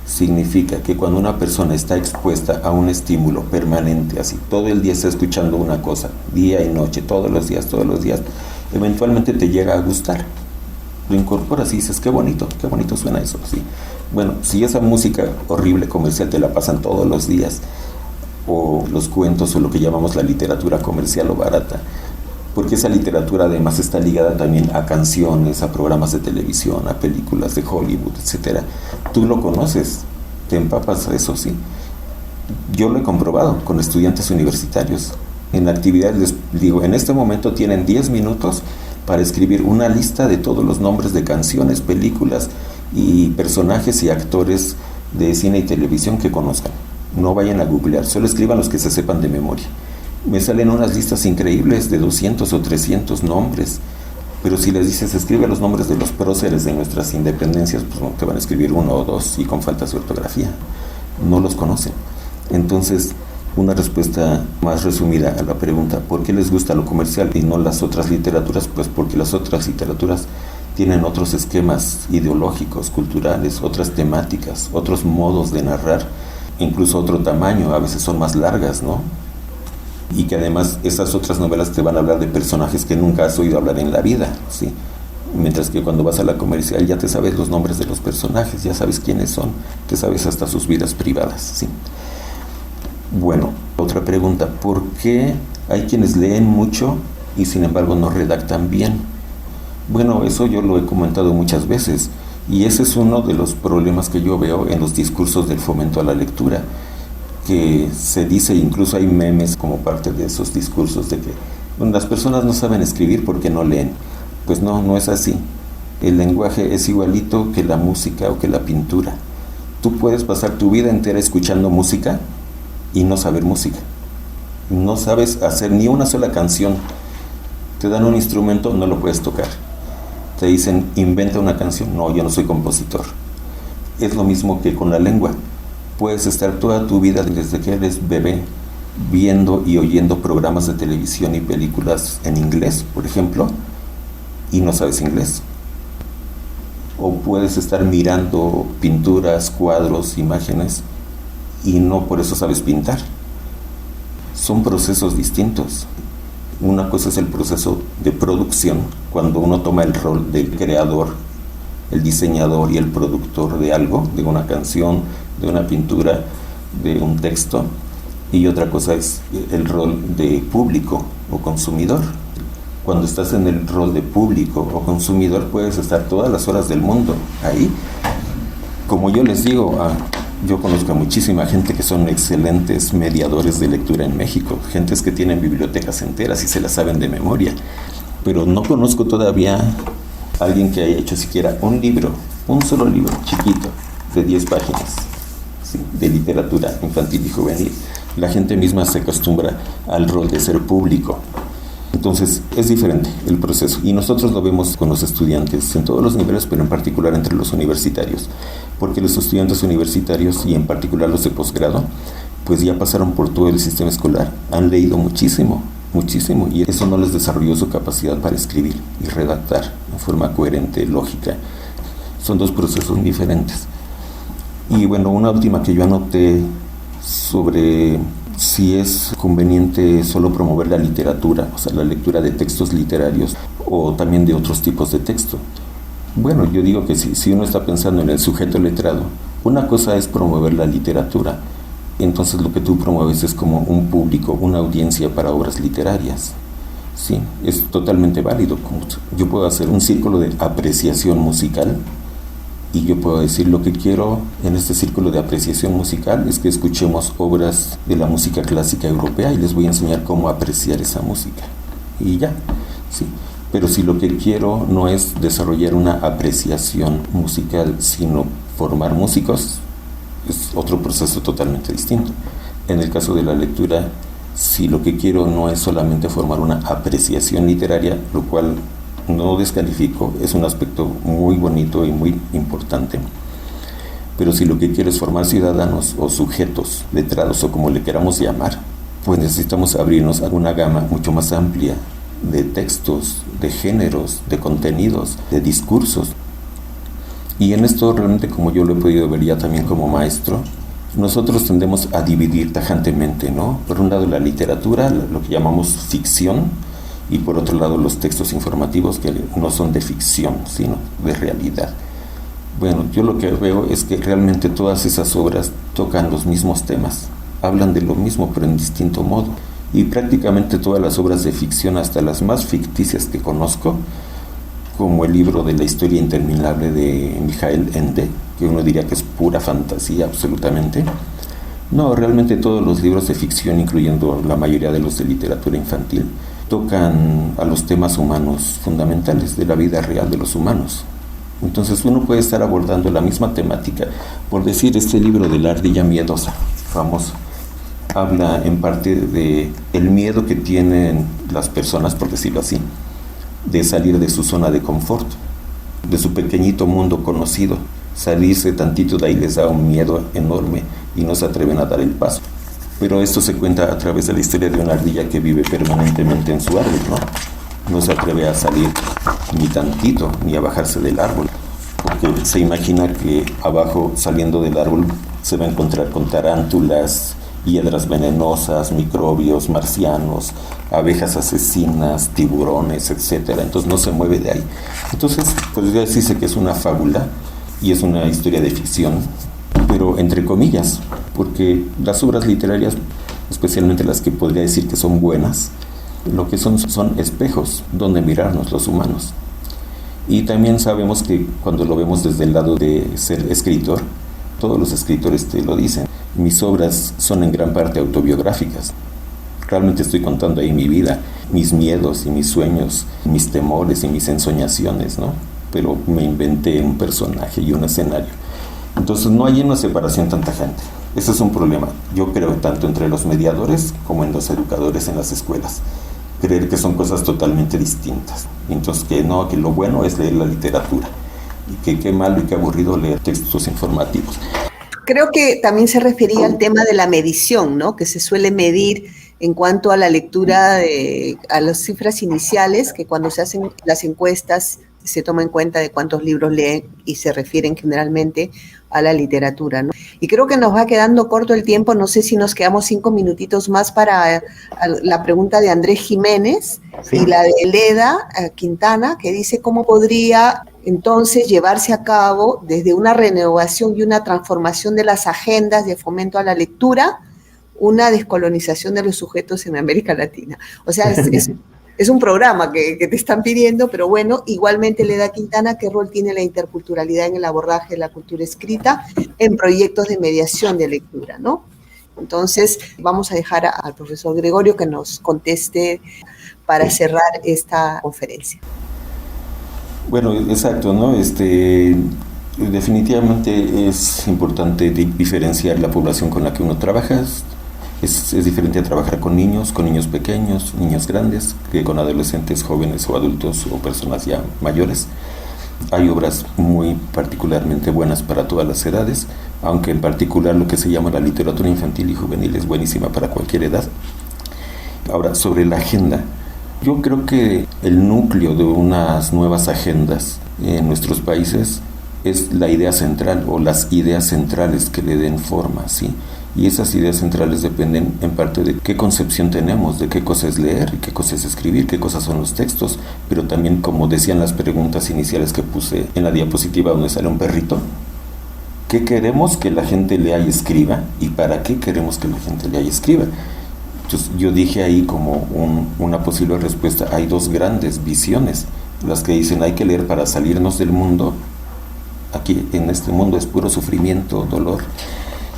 Significa que cuando una persona está expuesta a un estímulo permanente, así, todo el día está escuchando una cosa, día y noche, todos los días, eventualmente te llega a gustar. Lo incorporas y dices, qué bonito suena eso, ¿sí? Bueno, si esa música horrible comercial te la pasan todos los días, o los cuentos, o lo que llamamos la literatura comercial o barata, porque esa literatura además está ligada también a canciones, a programas de televisión, a películas de Hollywood, etcétera. Tú lo conoces, te empapas de eso, sí. Yo lo he comprobado con estudiantes universitarios. En actividades les digo, en este momento tienen 10 minutos para escribir una lista de todos los nombres de canciones, películas y personajes y actores de cine y televisión que conozcan. No vayan a googlear, solo escriban los que se sepan de memoria. Me salen unas listas increíbles de 200 o 300 nombres, pero si les dices, escribe los nombres de los próceres de nuestras independencias, pues no, te van a escribir uno o dos y con faltas de ortografía. No los conocen. Entonces, una respuesta más resumida a la pregunta, ¿por qué les gusta lo comercial y no las otras literaturas? Pues porque las otras literaturas tienen otros esquemas ideológicos, culturales, otras temáticas, otros modos de narrar incluso otro tamaño, a veces son más largas, ¿no? Y que además esas otras novelas te van a hablar de personajes que nunca has oído hablar en la vida, ¿sí? Mientras que cuando vas a la comercial ya te sabes los nombres de los personajes, ya sabes quiénes son, te sabes hasta sus vidas privadas, ¿sí? Bueno, otra pregunta, ¿por qué hay quienes leen mucho y sin embargo no redactan bien? Bueno, eso yo lo he comentado muchas veces, y ese es uno de los problemas que yo veo en los discursos del fomento a la lectura, que se dice, incluso hay memes como parte de esos discursos, de que las personas no saben escribir porque no leen. Pues no, no es así. El lenguaje es igualito que la música o que la pintura. Tú puedes pasar tu vida entera escuchando música y no saber música. No sabes hacer ni una sola canción. Te dan un instrumento, no lo puedes tocar. Te dicen, inventa una canción. No, yo no soy compositor. Es lo mismo que con la lengua. Puedes estar toda tu vida, desde que eres bebé, viendo y oyendo programas de televisión y películas en inglés, por ejemplo, y no sabes inglés. O puedes estar mirando pinturas, cuadros, imágenes, y no por eso sabes pintar. Son procesos distintos. Una cosa es el proceso de producción, cuando uno toma el rol del creador, el diseñador y el productor de algo, de una canción, de una pintura, de un texto, y otra cosa es el rol de público o consumidor. Cuando estás en el rol de público o consumidor, puedes estar todas las horas del mundo ahí. Como yo les digo, yo conozco a muchísima gente que son excelentes mediadores de lectura en México, gentes que tienen bibliotecas enteras y se las saben de memoria, pero no conozco todavía a alguien que haya hecho siquiera un libro, un solo libro chiquito de 10 páginas, ¿sí?, de literatura infantil y juvenil. La gente misma se acostumbra al rol de ser público. Entonces es diferente el proceso, y nosotros lo vemos con los estudiantes en todos los niveles, pero en particular entre los universitarios, porque los estudiantes universitarios, y en particular los de posgrado, pues ya pasaron por todo el sistema escolar, han leído muchísimo, y eso no les desarrolló su capacidad para escribir y redactar en forma coherente, lógica. Son dos procesos diferentes. Y bueno, una última que yo anoté sobre si es conveniente solo promover la literatura, o sea, la lectura de textos literarios o también de otros tipos de texto. Bueno, yo digo que si uno está pensando en el sujeto letrado, una cosa es promover la literatura. Entonces lo que tú promueves es como un público, una audiencia para obras literarias. Sí, es totalmente válido. Yo puedo hacer un círculo de apreciación musical, y yo puedo decir, lo que quiero en este círculo de apreciación musical es que escuchemos obras de la música clásica europea y les voy a enseñar cómo apreciar esa música. Y ya, sí. Pero si lo que quiero no es desarrollar una apreciación musical, sino formar músicos, es otro proceso totalmente distinto. En el caso de la lectura, si lo que quiero no es solamente formar una apreciación literaria, lo cual no descalifico, es un aspecto muy bonito y muy importante, pero si lo que quiero es formar ciudadanos o sujetos letrados o como le queramos llamar, pues necesitamos abrirnos a una gama mucho más amplia de textos, de géneros, de contenidos, de discursos. Y en esto realmente, como yo lo he podido ver ya también como maestro, nosotros tendemos a dividir tajantemente, ¿no? Por un lado la literatura, lo que llamamos ficción, y por otro lado los textos informativos que no son de ficción, sino de realidad. Bueno, yo lo que veo es que realmente todas esas obras tocan los mismos temas, hablan de lo mismo pero en distinto modo, y prácticamente todas las obras de ficción, hasta las más ficticias que conozco, como el libro de la historia interminable de Michael Ende, que uno diría que es pura fantasía absolutamente. No, realmente todos los libros de ficción, incluyendo la mayoría de los de literatura infantil, tocan a los temas humanos fundamentales de la vida real de los humanos. Entonces uno puede estar abordando la misma temática. Por decir, este libro de la ardilla miedosa, famoso, habla en parte de el miedo que tienen las personas, por decirlo así, de salir de su zona de confort, de su pequeñito mundo conocido. Salirse tantito de ahí les da un miedo enorme y no se atreven a dar el paso. Pero esto se cuenta a través de la historia de una ardilla que vive permanentemente en su árbol, ¿no? No se atreve a salir ni tantito, ni a bajarse del árbol, porque se imagina que abajo, saliendo del árbol, se va a encontrar con tarántulas, hiedras venenosas, microbios, marcianos, abejas asesinas, tiburones, etc. Entonces no se mueve de ahí. Entonces, podría decirse que es una fábula y es una historia de ficción, pero entre comillas, porque las obras literarias, especialmente las que podría decir que son buenas, lo que son espejos donde mirarnos los humanos. Y también sabemos que cuando lo vemos desde el lado de ser escritor, todos los escritores te lo dicen, mis obras son en gran parte autobiográficas. Realmente estoy contando ahí mi vida, mis miedos y mis sueños, mis temores y mis ensoñaciones, ¿no? Pero me inventé un personaje y un escenario. Entonces no hay una separación tan tajante. Ese es un problema, yo creo, tanto entre los mediadores como en los educadores en las escuelas. Creer que son cosas totalmente distintas. Entonces que no, que lo bueno es leer la literatura y que qué malo y qué aburrido leer textos informativos. Creo que también se refería al tema de la medición, ¿no? Que se suele medir en cuanto a la lectura, a las cifras iniciales, que cuando se hacen las encuestas se toma en cuenta de cuántos libros leen y se refieren generalmente a la literatura, ¿no? Y creo que nos va quedando corto el tiempo, no sé si nos quedamos 5 minutitos más para la pregunta de Andrés Jiménez, sí, y la de Leda Quintana, que dice cómo podría entonces llevarse a cabo desde una renovación y una transformación de las agendas de fomento a la lectura, una descolonización de los sujetos en América Latina. O sea, es un programa que te están pidiendo, pero bueno, igualmente Leda Quintana, ¿qué rol tiene la interculturalidad en el abordaje de la cultura escrita en proyectos de mediación de lectura, ¿no? Entonces, vamos a dejar al profesor Gregorio que nos conteste para cerrar esta conferencia. Bueno, exacto, ¿no? Definitivamente es importante diferenciar la población con la que uno trabaja. Es diferente a trabajar con niños pequeños, niños grandes, que con adolescentes, jóvenes o adultos o personas ya mayores. Hay obras muy particularmente buenas para todas las edades, aunque en particular lo que se llama la literatura infantil y juvenil es buenísima para cualquier edad. Ahora, sobre la agenda, yo creo que el núcleo de unas nuevas agendas en nuestros países es la idea central o las ideas centrales que le den forma, ¿sí? Y esas ideas centrales dependen en parte de qué concepción tenemos, de qué cosa es leer, y qué cosa es escribir, qué cosas son los textos, pero también, como decían las preguntas iniciales que puse en la diapositiva donde sale un perrito, ¿qué queremos que la gente lea y escriba? ¿Y para qué queremos que la gente lea y escriba? Entonces yo dije ahí como una posible respuesta, hay dos grandes visiones, las que dicen hay que leer para salirnos del mundo. Aquí en este mundo es puro sufrimiento, dolor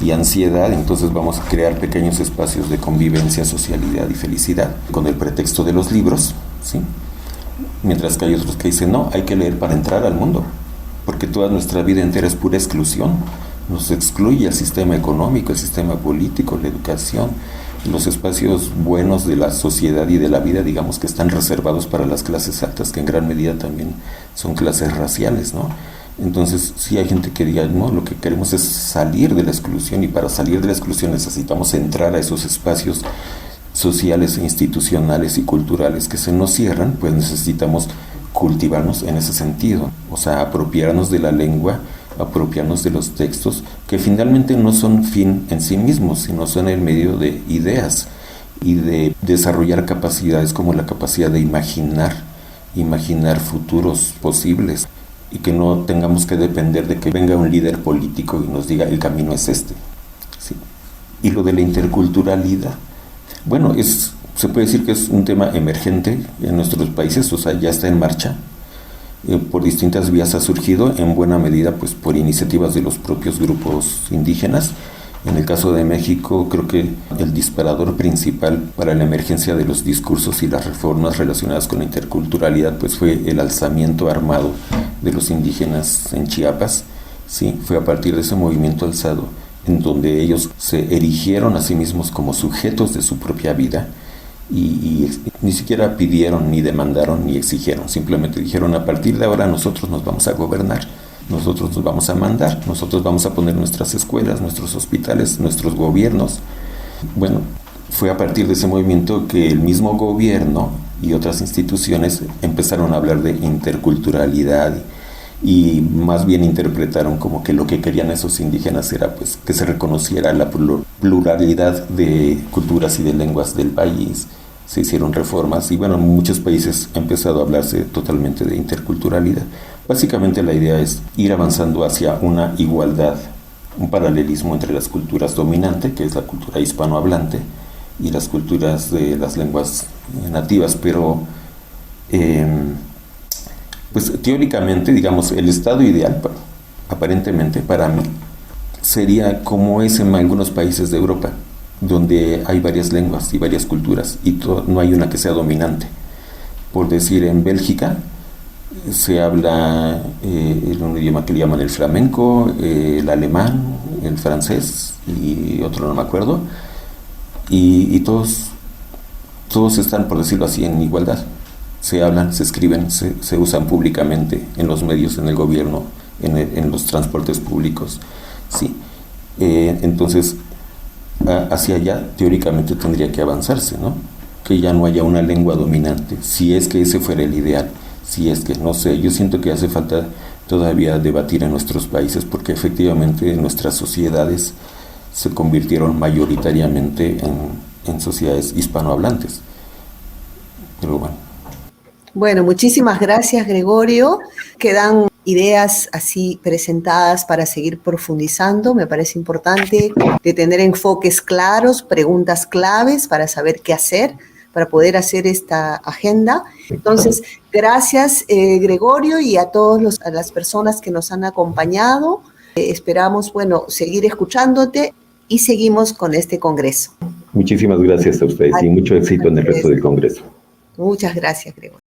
y ansiedad, entonces vamos a crear pequeños espacios de convivencia, socialidad y felicidad con el pretexto de los libros, ¿sí? Mientras que hay otros que dicen, no, hay que leer para entrar al mundo, porque toda nuestra vida entera es pura exclusión, nos excluye el sistema económico, el sistema político, la educación, los espacios buenos de la sociedad y de la vida, digamos que están reservados para las clases altas, que en gran medida también son clases raciales, ¿no? Entonces, sí hay gente que diga, no, lo que queremos es salir de la exclusión, y para salir de la exclusión necesitamos entrar a esos espacios sociales, institucionales y culturales que se nos cierran, pues necesitamos cultivarnos en ese sentido, o sea, apropiarnos de la lengua, apropiarnos de los textos, que finalmente no son fin en sí mismos, sino son el medio de ideas y de desarrollar capacidades como la capacidad de imaginar futuros posibles, y que no tengamos que depender de que venga un líder político y nos diga el camino es este, ¿sí? Y lo de la interculturalidad, bueno, se puede decir que es un tema emergente en nuestros países, o sea, ya está en marcha, por distintas vías ha surgido, en buena medida pues por iniciativas de los propios grupos indígenas. En el caso de México, creo que el disparador principal para la emergencia de los discursos y las reformas relacionadas con la interculturalidad pues fue el alzamiento armado de los indígenas en Chiapas, ¿sí? Fue a partir de ese movimiento alzado en donde ellos se erigieron a sí mismos como sujetos de su propia vida y ni siquiera pidieron, ni demandaron, ni exigieron, simplemente dijeron, a partir de ahora nosotros nos vamos a gobernar, nosotros nos vamos a mandar, nosotros vamos a poner nuestras escuelas, nuestros hospitales, nuestros gobiernos. Bueno, fue a partir de ese movimiento que el mismo gobierno y otras instituciones empezaron a hablar de interculturalidad y más bien interpretaron como que lo que querían esos indígenas era pues que se reconociera la pluralidad de culturas y de lenguas del país. Se hicieron reformas y bueno, en muchos países ha empezado a hablarse totalmente de interculturalidad. Básicamente la idea es ir avanzando hacia una igualdad, un paralelismo entre las culturas dominantes, que es la cultura hispanohablante, y las culturas de las lenguas nativas, pero pues teóricamente, digamos, el estado ideal, aparentemente para mí, sería como es en algunos países de Europa, donde hay varias lenguas y varias culturas y no hay una que sea dominante. Por decir, en Bélgica se habla un idioma que le llaman el flamenco, el alemán, el francés y otro no me acuerdo, y todos están, por decirlo así, en igualdad. Se hablan, se escriben, se usan públicamente en los medios, en el gobierno, en los transportes públicos, ¿sí? Entonces, hacia allá teóricamente tendría que avanzarse, ¿no? Que ya no haya una lengua dominante, si es que ese fuera el ideal, si es que, no sé, yo siento que hace falta todavía debatir en nuestros países, porque efectivamente nuestras sociedades se convirtieron mayoritariamente en sociedades hispanohablantes. Pero bueno. Bueno, muchísimas gracias, Gregorio. Quedan ideas así presentadas para seguir profundizando. Me parece importante de tener enfoques claros, preguntas claves para saber qué hacer, para poder hacer esta agenda. Entonces, gracias, Gregorio, y a a las personas que nos han acompañado. Esperamos, bueno, seguir escuchándote y seguimos con este congreso. Muchísimas gracias a ustedes y mucho éxito en el resto del congreso. Muchas gracias, Gregorio.